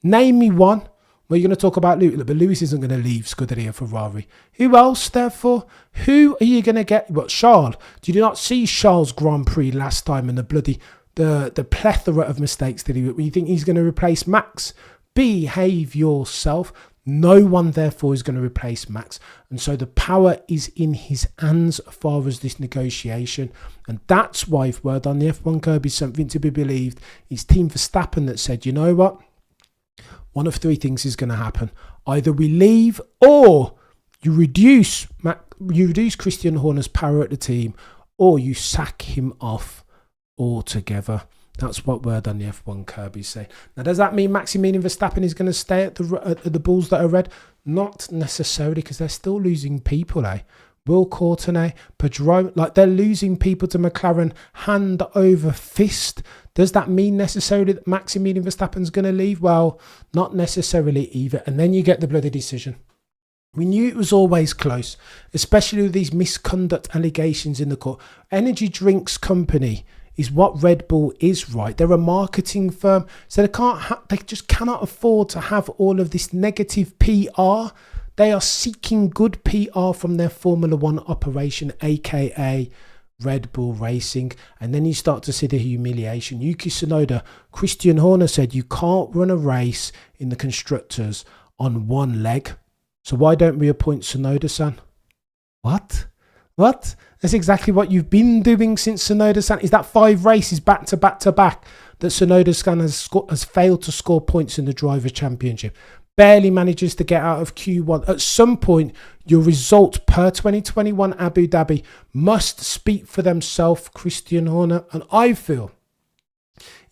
A: Name me one. Well, you're going to talk about Lewis, but Lewis isn't going to leave Scuderia Ferrari. Who else, therefore? Who are you going to get? What, Charles? Did you not see Charles' Grand Prix last time and the plethora of mistakes that you think he's going to replace Max? Behave yourself. No one, therefore, is going to replace Max. And so the power is in his hands as far as this negotiation. And that's why, if word on the F1 curb is something to be believed, it's Team Verstappen that said, you know what? One of three things is going to happen. Either we leave, or you reduce Christian Horner's power at the team, or you sack him off altogether. That's what word on the F1 curb is saying. Now, does that mean Maximilian Verstappen is going to stay at the Bulls that are red? Not necessarily, because they're still losing people, eh? Will Courtenay, Pedro, like they're losing people to McLaren hand over fist. Does that mean necessarily that Maximilian Verstappen's going to leave? Well, not necessarily either. And then you get the bloody decision. We knew it was always close, especially with these misconduct allegations in the court. Energy drinks company is what Red Bull is, right? They're a marketing firm, so they just cannot afford to have all of this negative PR They are seeking good PR from their Formula One operation, aka Red Bull Racing. And then you start to see the humiliation. Yuki Tsunoda, Christian Horner said you can't run a race in the constructors on one leg. So why don't we appoint Tsunoda-san? What? That's exactly what you've been doing since Tsunoda-san. Is that 5 races back to back to back that Tsunoda-san has failed to score points in the Driver Championship? Barely manages to get out of Q1. At some point, your result per 2021 Abu Dhabi must speak for themselves, Christian Horner. And I feel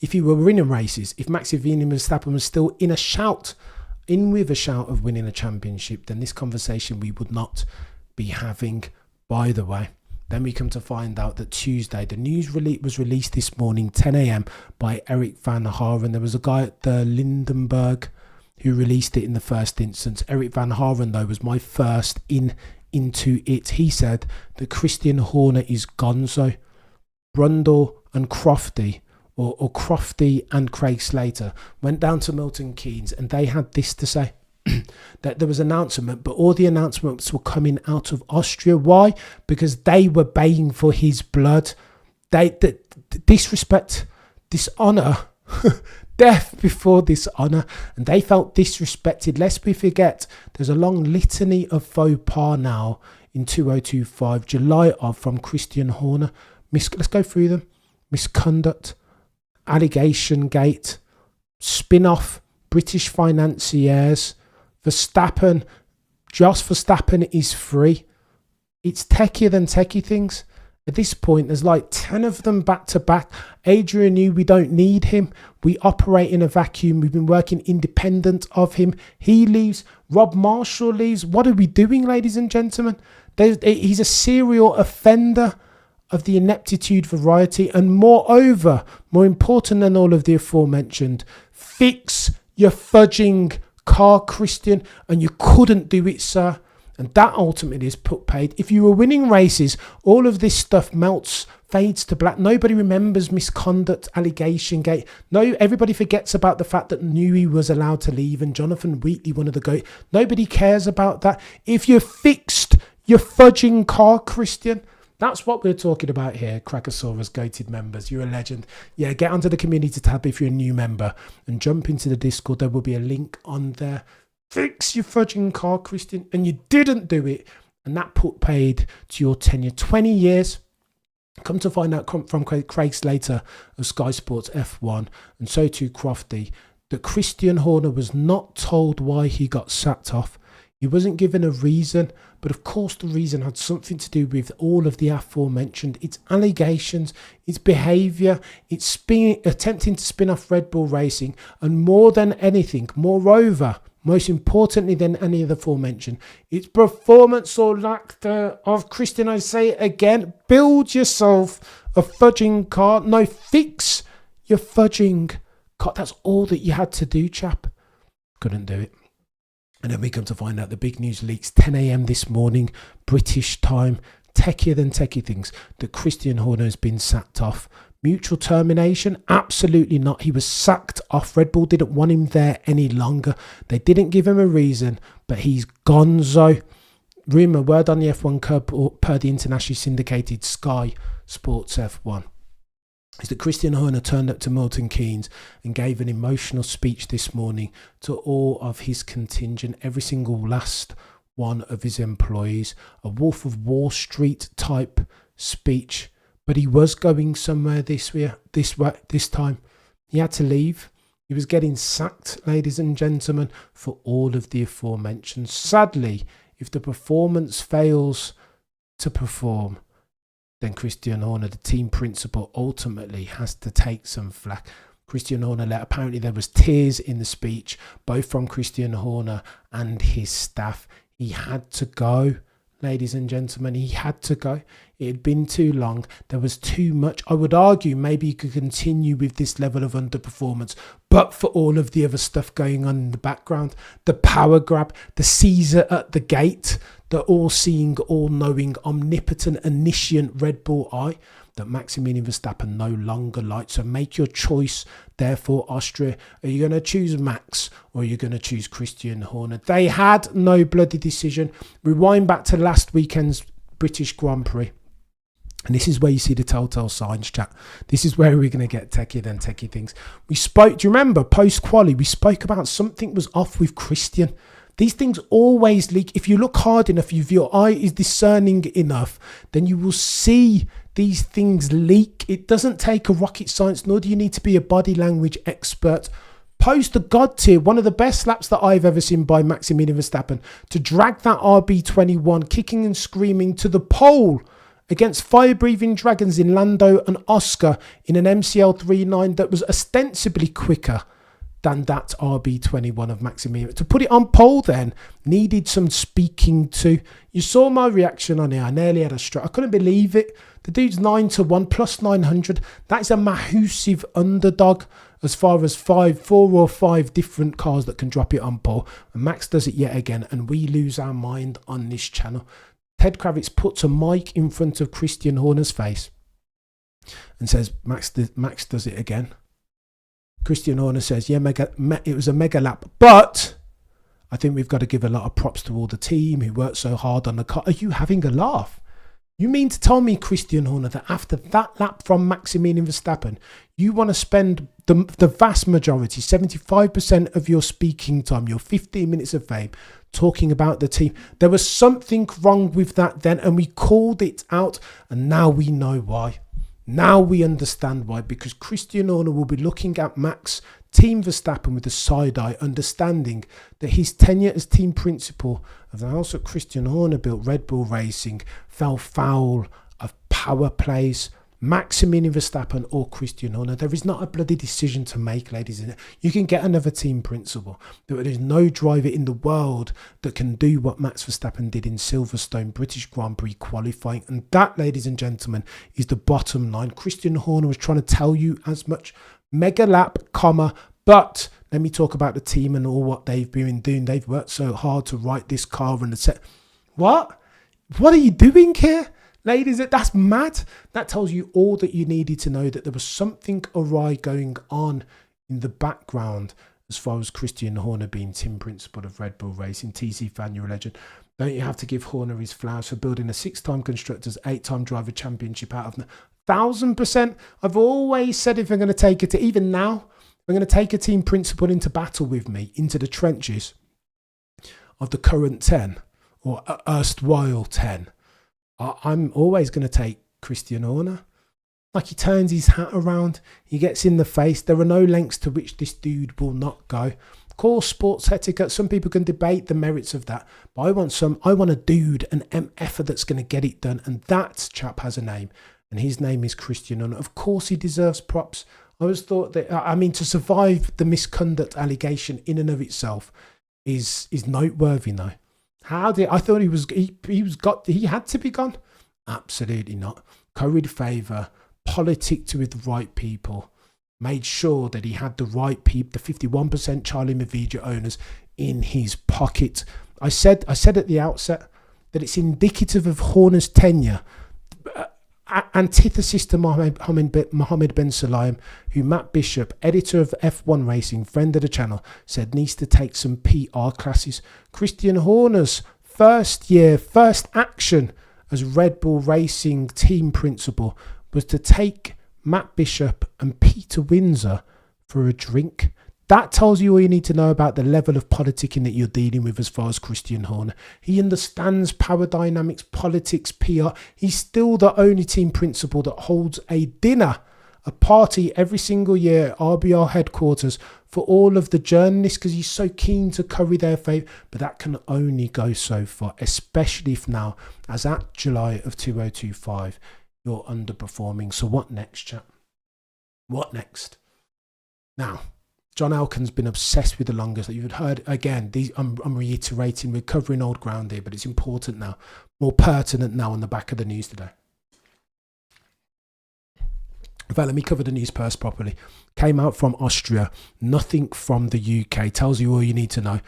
A: if you were winning races, if Max Verstappen was still in with a shout of winning a championship, then this conversation we would not be having. By the way, then we come to find out that Tuesday, the news was released this morning, 10 a.m. by Eric Van Haren. There was a guy at the Lindenberg who released it in the first instance. Eric Van Haren, though, was my first into it. He said that Christian Horner is gonzo. Brundle and Crofty, or Crofty and Craig Slater, went down to Milton Keynes and they had this to say. That there was an announcement, but all the announcements were coming out of Austria. Why? Because they were baying for his blood. Disrespect, dishonour, death before dishonour, and they felt disrespected. Lest we forget, there's a long litany of faux pas now in 2025, July from Christian Horner. Let's go through them. Misconduct, allegation gate, spin-off, British financiers, Verstappen, Jos Verstappen is free. It's techier than techie things. At this point, there's like 10 of them back to back. Adrian Newey, we don't need him. We operate in a vacuum. We've been working independent of him. He leaves. Rob Marshall leaves. What are we doing, ladies and gentlemen? He's a serial offender of the ineptitude variety. And moreover, more important than all of the aforementioned, fix your fudging car, Christian, and you couldn't do it, sir. And that ultimately is paid. If you were winning races, all of this stuff fades to black. Nobody remembers misconduct, allegation gate. No, everybody forgets about the fact that Newey was allowed to leave and Jonathan Wheatley, one of the GOAT. Nobody cares about that. If you fixed your fudging car, Christian, that's what we're talking about here, Crackosaurus Goated members. You're a legend. Yeah, get onto the community tab if you're a new member and jump into the Discord. There will be a link on there. Fix your fudging car, Christian. And you didn't do it. And that paid to your tenure. 20 years. Come to find out from Craig Slater of Sky Sports F1 and so too Crofty that Christian Horner was not told why he got sacked off. He wasn't given a reason, but of course the reason had something to do with all of the aforementioned. It's allegations, it's behaviour, it's attempting to spin off Red Bull Racing, and more than anything, moreover, most importantly than any of the aforementioned, it's performance or lack thereof. Christian, I say it again, build yourself a fudging car. No, fix your fudging car. That's all that you had to do, chap. Couldn't do it. And then we come to find out the big news leaks 10 a.m. this morning, British time, techier than techie things, that Christian Horner has been sacked off. Mutual termination? Absolutely not. He was sacked off. Red Bull didn't want him there any longer. They didn't give him a reason, but he's gonzo. Rumour, word on the F1 Cup per the internationally syndicated Sky Sports F1. Is that Christian Horner turned up to Milton Keynes and gave an emotional speech this morning to all of his contingent, every single last one of his employees. A Wolf of Wall Street type speech. But he was going somewhere this time. He had to leave. He was getting sacked, ladies and gentlemen, for all of the aforementioned. Sadly, if the performance fails to perform, then Christian Horner, the team principal, ultimately has to take some flack. Christian Horner, apparently there was tears in the speech, both from Christian Horner and his staff. He had to go, ladies and gentlemen. He had to go. It had been too long. There was too much. I would argue maybe you could continue with this level of underperformance, but for all of the other stuff going on in the background, the power grab, the Caesar at the gate, the all-seeing, all-knowing, omnipotent, omniscient Red Bull eye. that Maximilian Verstappen no longer liked. So make your choice. Therefore, Austria, are you going to choose Max or are you going to choose Christian Horner? They had no bloody decision. Rewind back to last weekend's British Grand Prix. And this is where you see the telltale signs, chat. This is where we're going to get techie than techie things. We spoke, do you remember, post-quali, we spoke about something was off with Christian. These things always leak. If you look hard enough, if your eye is discerning enough, then you will see these things leak. It doesn't take a rocket science, nor do you need to be a body language expert. Post the God tier, one of the best laps that I've ever seen by Maximilian Verstappen, to drag that RB21 kicking and screaming to the pole against fire-breathing dragons in Lando and Oscar in an MCL 3.9 that was ostensibly quicker than that RB21 of Maximilian. To put it on pole then needed some speaking to. You saw my reaction on it. I nearly had a stroke. I couldn't believe it. The dude's 9-1 plus 900. That is a massive underdog as far as 4 or 5 different cars that can drop it on pole. And Max does it yet again, and we lose our mind on this channel. Ted Kravitz puts a mic in front of Christian Horner's face and says, Max does it again. Christian Horner says, yeah, it was a mega lap, but I think we've got to give a lot of props to all the team who worked so hard on the car. Are you having a laugh? You mean to tell me, Christian Horner, that after that lap from Maximilian Verstappen, you want to spend the vast majority, 75% of your speaking time, your 15 minutes of fame, talking about the team? There was something wrong with that then, and we called it out, and now we know why. Now we understand why, because Christian Horner will be looking at Max, Team Verstappen with a side eye, understanding that his tenure as team principal of the house that Christian Horner built, Red Bull Racing, fell foul of power plays. Maximilian Verstappen or Christian Horner. There is not a bloody decision to make, ladies and gentlemen. You can get another team principal, but there is no driver in the world that can do what Max Verstappen did in Silverstone British Grand Prix qualifying. And that, ladies and gentlemen, is the bottom line. Christian Horner was trying to tell you as much. Mega lap, but let me talk about the team and all what they've been doing. They've worked so hard to write this car and the set. What are you doing here? Ladies, that's mad. That tells you all that you needed to know, that there was something awry going on in the background as far as Christian Horner being team principal of Red Bull Racing. TC fan, you're a legend. Don't you have to give Horner his flowers for building a 6-time Constructors, 8-time Driver Championship out of 1,000%. I've always said if I'm going to take it to, even now, I'm going to take a team principal into battle with me, into the trenches of the current 10 or erstwhile 10. I'm always going to take Christian Horner. Like, he turns his hat around, he gets in the face. There are no lengths to which this dude will not go. Of course, sports etiquette, some people can debate the merits of that, but I want a dude, an MFer that's going to get it done, and that chap has a name, and his name is Christian Horner. Of course, he deserves props. I always thought that, to survive the misconduct allegation in and of itself is noteworthy now. I thought he had to be gone. Absolutely not. Curried favour, politicked with the right people, made sure that he had the right people, the 51% Charlie Mavidja owners in his pocket. I said at the outset that it's indicative of Horner's tenure, antithesis to Mohammed Ben Sulayem, who Matt Bishop, editor of F1 Racing, friend of the channel, said needs to take some PR classes. Christian Horner's first action as Red Bull Racing team principal was to take Matt Bishop and Peter Windsor for a drink. That tells you all you need to know about the level of politicking that you're dealing with as far as Christian Horner. He understands power dynamics, politics, PR. He's still the only team principal that holds a dinner, a party every single year at RBR headquarters for all of the journalists, because he's so keen to curry their favour. But that can only go so far, especially if now, as at July of 2025, you're underperforming. So what next, chap? What next? Now, John Elkann's been obsessed with the longest. You've heard, again, I'm reiterating, we're covering old ground here, but it's important now, more pertinent now on the back of the news today. In fact, let me cover the news first properly. Came out from Austria, nothing from the UK. Tells you all you need to know.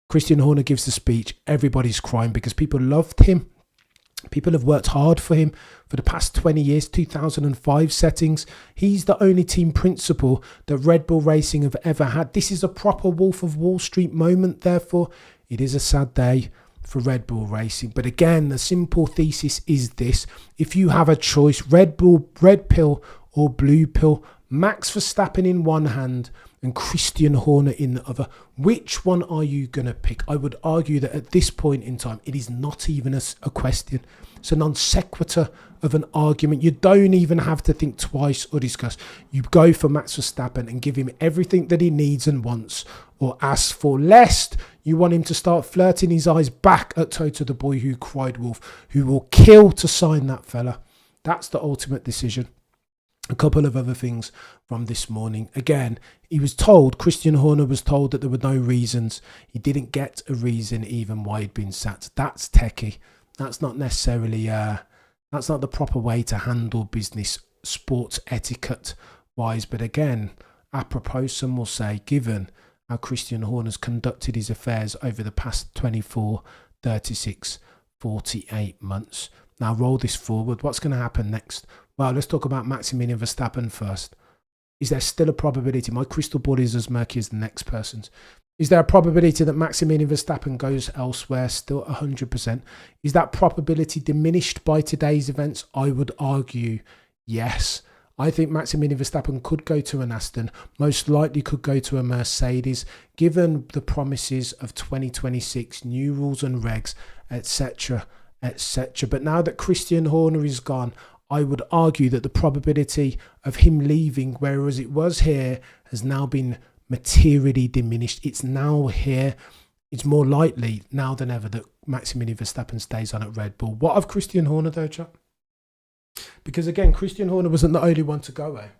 A: Christian Horner gives the speech. Everybody's crying because people loved him. People have worked hard for him for the past 20 years, 2005 settings. He's the only team principal that Red Bull Racing have ever had. This is a proper Wolf of Wall Street moment, therefore. It is a sad day for Red Bull Racing. But again, the simple thesis is this. If you have a choice, Red Bull, red pill or blue pill, Max Verstappen in one hand and Christian Horner in the other, which one are you going to pick? I would argue that at this point in time, it is not even a question. It's a non sequitur of an argument. You don't even have to think twice or discuss. You go for Max Verstappen and give him everything that he needs and wants or asks for, lest you want him to start flirting his eyes back at Toto the boy who cried wolf, who will kill to sign that fella. That's the ultimate decision. A couple of other things from this morning. Again, he was told, Christian Horner was told that there were no reasons. He didn't get a reason even why he'd been sacked. That's techie. That's not necessarily, that's not the proper way to handle business, sports etiquette wise. But again, apropos, some will say, given how Christian Horner's conducted his affairs over the past 24, 36, 48 months. Now roll this forward. What's going to happen next? Well, let's talk about Maximilian Verstappen first. Is there still a probability? My crystal ball is as murky as the next person's. Is there a probability that Maximilian Verstappen goes elsewhere? Still 100%. Is that probability diminished by today's events? I would argue yes. I think Maximilian Verstappen could go to an Aston, most likely could go to a Mercedes, given the promises of 2026, new rules and regs, etc., etc. But now that Christian Horner is gone, I would argue that the probability of him leaving, whereas it was here, has now been materially diminished. It's now here. It's more likely now than ever that Maximilian Verstappen stays on at Red Bull. What of Christian Horner though, chap? Because again, Christian Horner wasn't the only one to go away.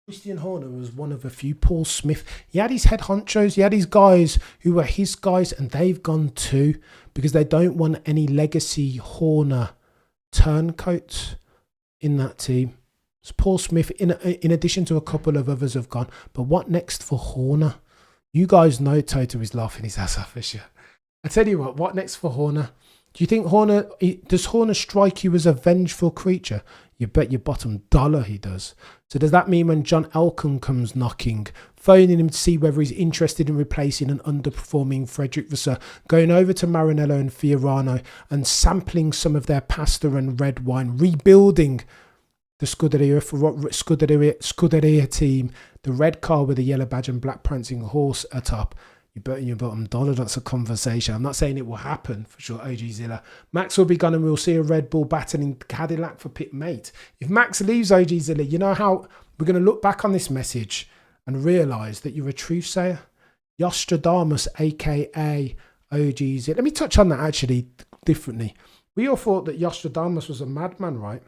A: Christian Horner was one of a few. Paul Smith, he had his head honchos, he had his guys who were his guys, and they've gone too because they don't want any legacy Horner turncoats in that team. So Paul Smith, in addition to a couple of others, have gone. But what next for Horner? You guys know Toto is laughing his ass off this year. I tell you what next for Horner? Do you think Horner, does Horner strike you as a vengeful creature? You bet your bottom dollar he does. So does that mean when John Elkann comes knocking, phoning him to see whether he's interested in replacing an underperforming Frederick Vasseur, going over to Maranello and Fiorano and sampling some of their pasta and red wine, rebuilding the Scuderia team, the red car with the yellow badge and black prancing horse atop? You bet your bottom dollar that's a conversation. I'm not saying it will happen for sure. OG Zilla. Max will be gone and we'll see a Red Bull battling Cadillac for pit mate. If Max leaves OG Zilla, you know how we're going to look back on this message and realise that you're a truth sayer? Yostradamus, aka OG Zilla. Let me touch on that actually differently. We all thought that Yostradamus was a madman, right?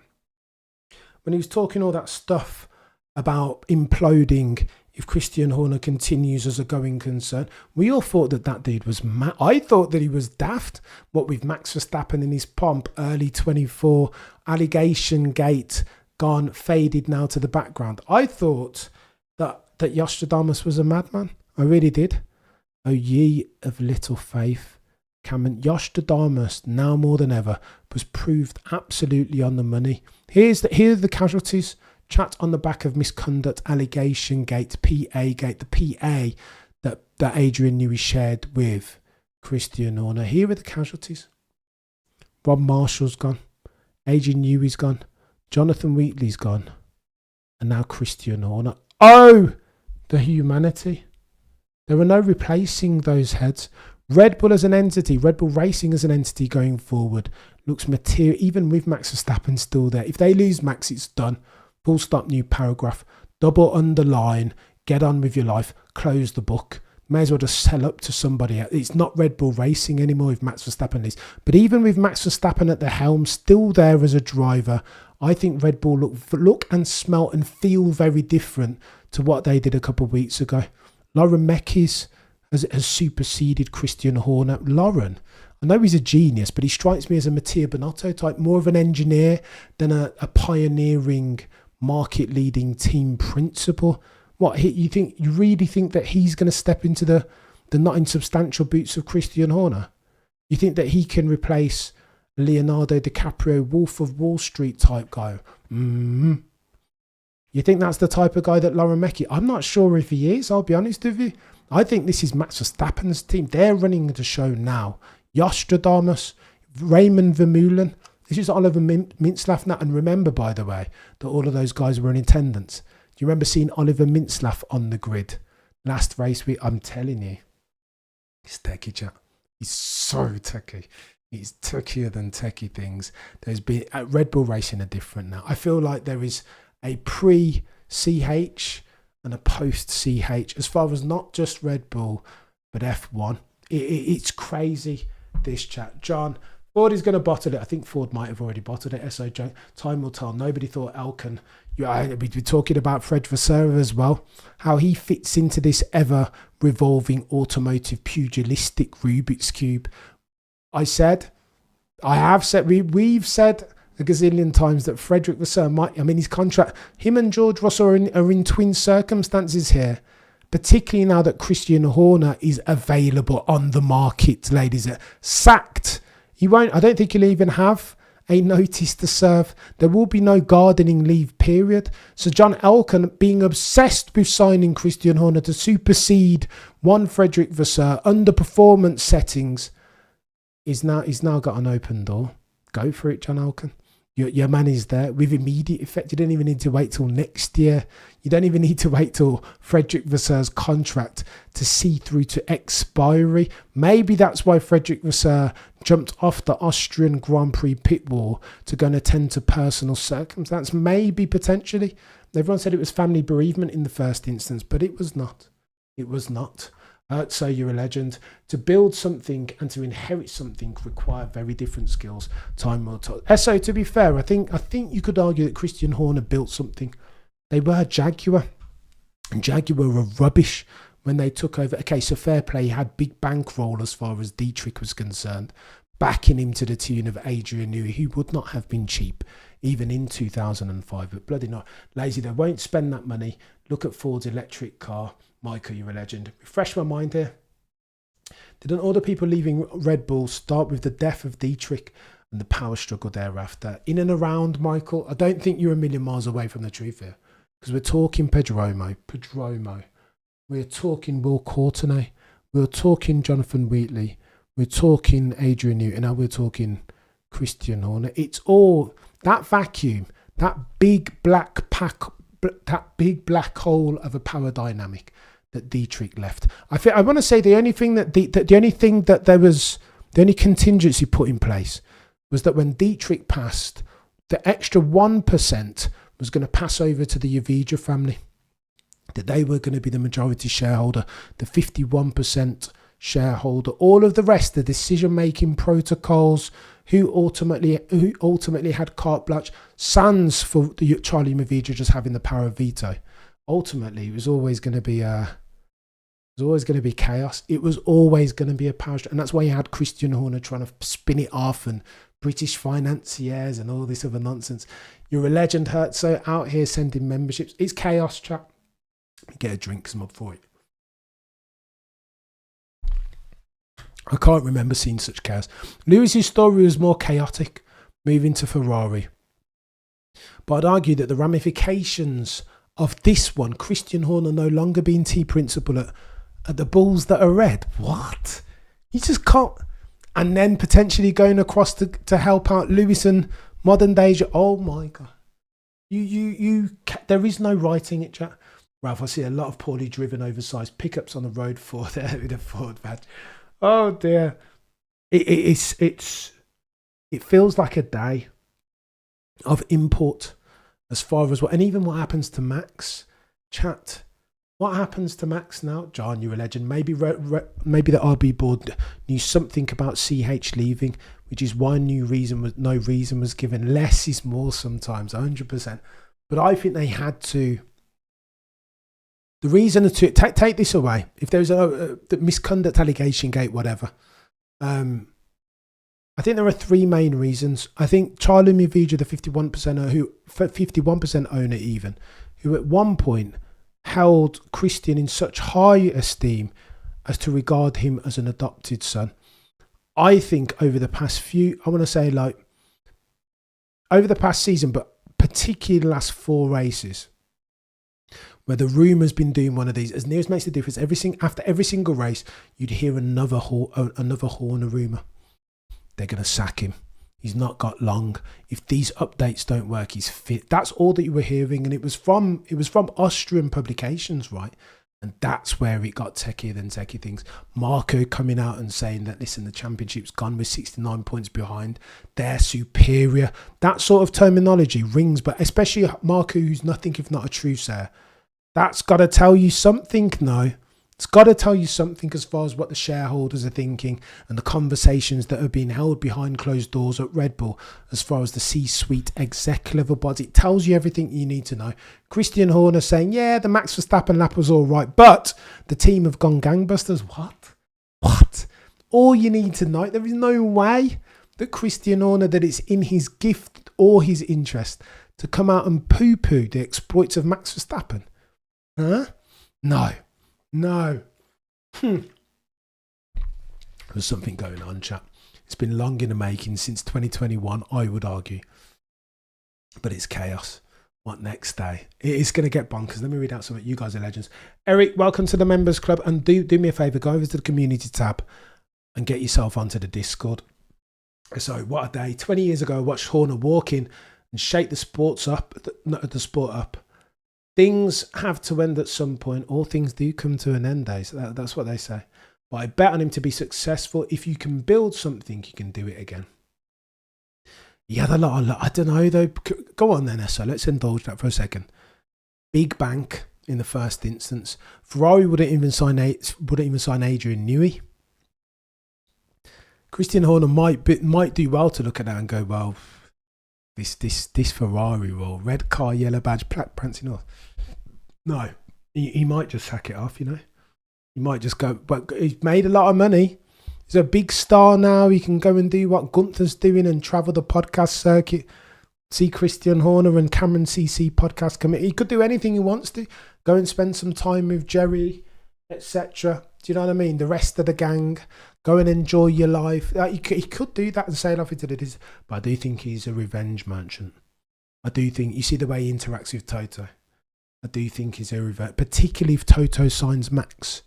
A: When he was talking all that stuff about imploding if Christian Horner continues as a going concern. We all thought that that dude was mad. I thought that he was daft. What with Max Verstappen in his pomp, early 24, allegation gate, gone, faded now to the background. I thought that Yostradamus was a madman. I really did. O ye of little faith. Cameron Yostradamus, now more than ever, was proved absolutely on the money. Here are the casualties. Chat on the back of misconduct, allegation gate, PA gate, the PA that Adrian Newey shared with Christian Horner. Here are the casualties. Rob Marshall's gone. Adrian Newey's gone. Jonathan Wheatley's gone. And now Christian Horner. Oh, the humanity. There are no replacing those heads. Red Bull as an entity, Red Bull Racing as an entity going forward looks material, even with Max Verstappen still there. If they lose Max, it's done. Full stop, new paragraph, double underline, get on with your life, close the book. May as well just sell up to somebody else. It's not Red Bull Racing anymore if Max Verstappen is. But even with Max Verstappen at the helm, still there as a driver, I think Red Bull look and smell and feel very different to what they did a couple of weeks ago. Lauren Mekies has superseded Christian Horner. Lauren, I know he's a genius, but he strikes me as a Mattia Binotto type, more of an engineer than a pioneering market-leading team principal. What, you really think that he's going to step into the not insubstantial boots of Christian Horner? You think that he can replace Leonardo DiCaprio, Wolf of Wall Street type guy. You think that's the type of guy that Lauren Mecchi? I'm not sure if he is, I'll be honest with you. I think this is Max Verstappen's team. They're running the show now. Jostradamus, Raymond Vermeulen. This is Oliver Mintzlaff now. And remember, by the way, that all of those guys were in attendance. Do you remember seeing Oliver Mintzlaff on the grid last race week? I'm telling you, he's techie, chat. He's so techie. He's techier than techie things. There's been Red Bull racing are different now. I feel like there is a pre-CH and a post-CH as far as not just Red Bull but F1. It's crazy, this chat. John, Ford is going to bottle it. I think Ford might have already bottled it. SO Joe, time will tell. Nobody thought Elkan. We'd be talking about Fred Vasseur as well, how he fits into this ever revolving automotive pugilistic Rubik's Cube. We've said a gazillion times that Frederick Vasseur might, his contract, him and George Russell are in twin circumstances here, particularly now that Christian Horner is available on the market, ladies. Sacked. I don't think he'll even have a notice to serve. There will be no gardening leave period. So John Elkann, being obsessed with signing Christian Horner to supersede one Frederick Vasseur under performance settings, he's now got an open door. Go for it, John Elkann. Your man is there with immediate effect. You don't even need to wait till next year. You don't even need to wait till Frederick Vasseur's contract to see through to expiry. Maybe that's why Frederick Vasseur jumped off the Austrian Grand Prix pit wall to go and attend to personal circumstance. Maybe, potentially. Everyone said it was family bereavement in the first instance, but it was not. It was not. So you're a legend. To build something and to inherit something require very different skills. Time will tell. So to be fair, I think you could argue that Christian Horner built something. They were Jaguar, and Jaguar were rubbish when they took over. Okay, so fair play. He had big bankroll as far as Dietrich was concerned, backing him to the tune of Adrian Newey, who would not have been cheap even in 2005. But bloody not lazy. They won't spend that money. Look at Ford's electric car. Michael, you're a legend. Refresh my mind here. Didn't all the people leaving Red Bull start with the death of Dietrich and the power struggle thereafter? In and around, Michael, I don't think you're a million miles away from the truth here. Because we're talking Pedromo. We're talking Will Courtenay. We're talking Jonathan Wheatley. We're talking Adrian Newey. And now we're talking Christian Horner. It's all that vacuum, that big black hole of a power dynamic that Dietrich left. I want to say the only contingency put in place was that when Dietrich passed, the extra 1% was going to pass over to the Yavidra family. That they were going to be the majority shareholder, the 51% shareholder. All of the rest, the decision-making protocols, who ultimately had carte blanche, sans for Charlie Yavidra just having the power of veto. Ultimately, it was always going to be chaos. It was always going to be a power, and that's why you had Christian Horner trying to spin it off, and British financiers and all this other nonsense. You're a legend, Hertzo, out here sending memberships. It's chaos, chap. Get a drink, because I'm up for it. I can't remember seeing such chaos. Lewis's story was more chaotic, moving to Ferrari. But I'd argue that the ramifications of this one, Christian Horner no longer being team principal at the Bulls that are red. What? You just can't. And then potentially going across to help out Lewis and modern day. Oh my God. There is no writing it, chat. Ralph, I see a lot of poorly driven, oversized pickups on the road for there with a Ford badge. Oh dear. It feels like a day of import as far as what, and even what happens to Max, chat. What happens to Max now? John, you're a legend. Maybe the RB board knew something about CH leaving, which is why no reason was given. Less is more sometimes, 100%. But I think they had to. The reason to take this away, if there's a misconduct allegation gate, whatever. I think there are three main reasons. I think Charlie Yavidra, the 51% owner even, who at one point held Christian in such high esteem as to regard him as an adopted son. I think over the past over the past season, but particularly the last 4 races, where the rumour's been doing one of these, as near as makes a difference, after every single race, you'd hear another Horner rumour. They're going to sack him. He's not got long. If these updates don't work, he's fit. That's all that you were hearing, and it was from Austrian publications, right? And that's where it got techier than techie things. Marco coming out and saying that, listen, the championship's gone, with 69 points behind. They're superior. That sort of terminology rings, but especially Marco, who's nothing if not a truthsayer. That's got to tell you something, no. It's got to tell you something as far as what the shareholders are thinking and the conversations that are being held behind closed doors at Red Bull as far as the C-suite exec level body. It tells you everything you need to know. Christian Horner saying, yeah, the Max Verstappen lap was all right, but the team have gone gangbusters. What? All you need to know, there is no way that Christian Horner, that it's in his gift or his interest to come out and poo-poo the exploits of Max Verstappen. Huh? No. There's something going on, chat. It's been long in the making since 2021, I would argue. But it's chaos. What next day? It is going to get bonkers. Let me read out some of you guys are legends. Eric, welcome to the members club. And do me a favour, go over to the community tab and get yourself onto the Discord. So what a day. 20 years ago, I watched Horner walk in and shake the sport up. Things have to end at some point. All things do come to an end, days. That's what they say. But I bet on him to be successful. If you can build something, you can do it again. He had a lot. I don't know, though. Go on then, Esso. Let's indulge that for a second. Big bank in the first instance. Ferrari wouldn't even sign Adrian Newey. Christian Horner might do well to look at that and go, well, this Ferrari rule, red car, yellow badge, prancing off. No, he might just sack it off, you know. He might just go, but he's made a lot of money. He's a big star now. He can go and do what Gunther's doing and travel the podcast circuit. See Christian Horner and Cameron CC podcast commit. He could do anything he wants to. Go and spend some time with Jerry, etc. Do you know what I mean? The rest of the gang. Go and enjoy your life. He could do that and sail off into the Disney. But I do think he's a revenge merchant. I do think, you see the way he interacts with Toto. I do think he's a revenge. Particularly if Toto signs Max.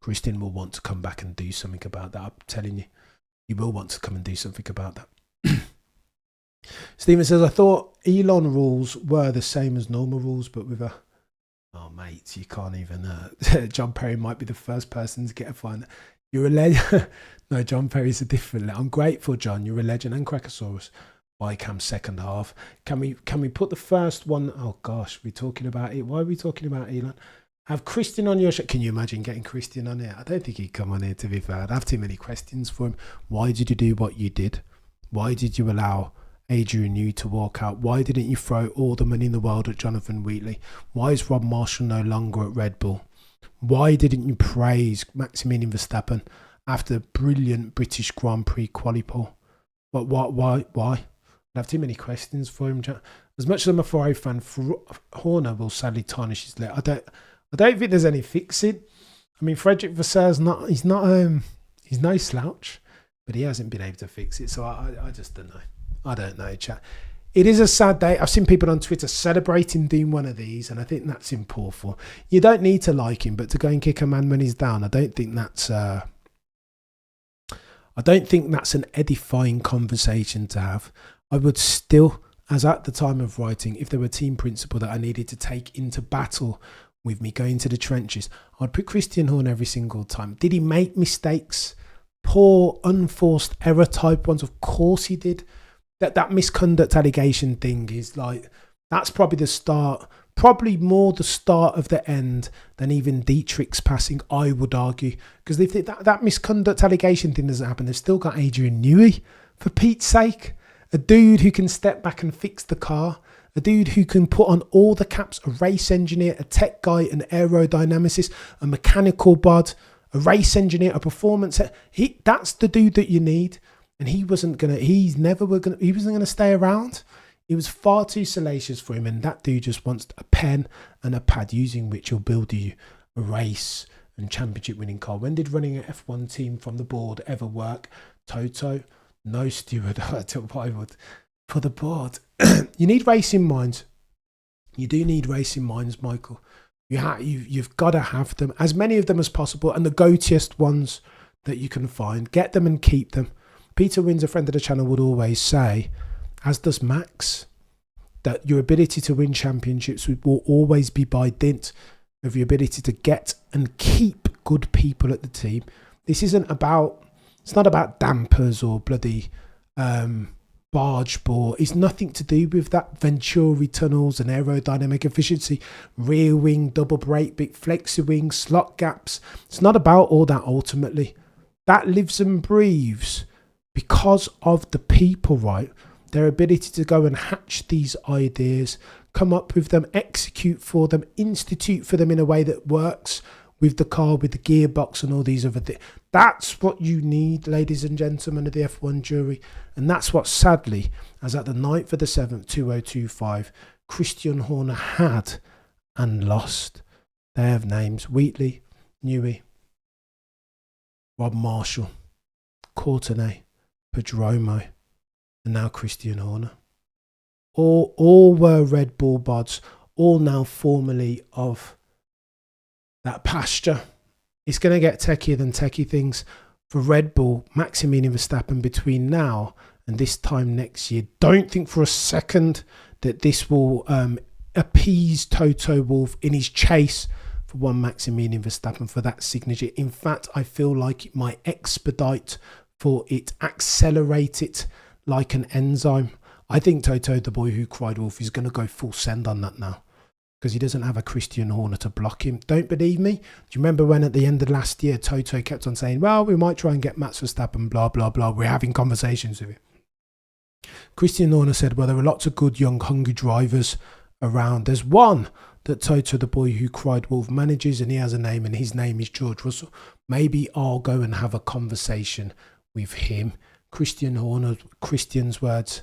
A: Christian will want to come back and do something about that. I'm telling you. He will want to come and do something about that. Stephen says, I thought Elon rules were the same as normal rules, but with a... Oh, mate, you can't even... John Perry might be the first person to get a fine. You're a legend. No, John Perry's a different... I'm grateful, John. You're a legend. And Crackosaurus. Bycam second half. Can we put the first one... Oh, gosh, we're talking about it. Why are we talking about Elon? Have Christian on your show. Can you imagine getting Christian on here? I don't think he'd come on here, to be fair. I'd have too many questions for him. Why did you do what you did? Why did you allow Adrian Newey to walk out? Why didn't you throw all the money in the world at Jonathan Wheatley? Why is Rob Marshall no longer at Red Bull? Why didn't you praise Maximilian Verstappen after brilliant British Grand Prix quali-pole? But why? I have too many questions for him. As much as I'm a Ferrari fan, Horner will sadly tarnish his leg. I don't think there's any fixing. I mean, Frederick Vasseur he's no slouch, but he hasn't been able to fix it. So I just don't know. I don't know, chat. It is a sad day. I've seen people on Twitter celebrating doing one of these, and I think that's important. You don't need to like him, but to go and kick a man when he's down, I don't think that's an edifying conversation to have. I would still, as at the time of writing, if there were team principle that I needed to take into battle with me going to the trenches, I'd put Christian Horner every single time. Did he make mistakes? Poor, unforced error type ones? Of course he did. That misconduct allegation thing is like, that's probably the start, probably more the start of the end than even Dietrich's passing, I would argue. Because if that misconduct allegation thing doesn't happen, they've still got Adrian Newey, for Pete's sake. A dude who can step back and fix the car. A dude who can put on all the caps, a race engineer, a tech guy, an aerodynamicist, a mechanical bod, a race engineer, a performance. That's the dude that you need. And he wasn't going to stay around. It was far too salacious for him. And that dude just wants a pen and a pad using which he'll build you a race, and championship winning car. When did running an F1 team from the board ever work? Toto, no steward. I took what I would for the board. You need racing minds. You do need racing minds, Michael. You've got to have them, as many of them as possible, and the go-tiest ones that you can find. Get them and keep them. Peter Wins, a friend of the channel, would always say, as does Max, that your ability to win championships will always be by dint of your ability to get and keep good people at the team. This isn't about, it's not about dampers or bloody barge bore. It's nothing to do with that. Venturi tunnels and aerodynamic efficiency, rear wing, double brake, big flexi wing, slot gaps. It's not about all that ultimately. That lives and breathes because of the people, right? Their ability to go and hatch these ideas, come up with them, execute for them, institute for them in a way that works with the car, with the gearbox and all these other things. That's what you need, ladies and gentlemen of the F1 jury. And that's what, sadly, as at the 9th of the 7th, 2025, Christian Horner had and lost. They have names: Wheatley, Newey, Rob Marshall, Courtenay, Pedromo, and now Christian Horner. All were Red Bull bods, all now formerly of that pasture. It's going to get techier than techie things for Red Bull. Maximilian Verstappen between now and this time next year. Don't think for a second that this will appease Toto Wolff in his chase for one Maximilian Verstappen for that signature. In fact, I feel like it might expedite for it, accelerate it like an enzyme. I think Toto, the boy who cried wolf, is going to go full send on that now, because he doesn't have a Christian Horner to block him. Don't believe me? Do you remember when at the end of last year, Toto kept on saying, well, we might try and get Max Verstappen, blah, blah, blah. We're having conversations with him. Christian Horner said, well, there are lots of good, young, hungry drivers around. There's one that Toto, the boy who cried wolf, manages, and he has a name, and his name is George Russell. Maybe I'll go and have a conversation with him. Christian Horner, Christian's words,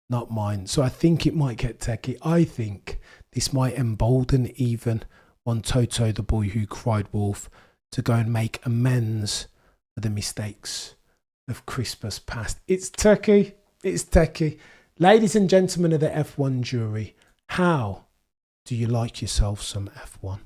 A: not mine. So I think it might get techie. I think this might embolden even one Toto, the boy who cried wolf, to go and make amends for the mistakes of Christmas past. It's techie. It's techie. Ladies and gentlemen of the F1 jury, how do you like yourself some F1?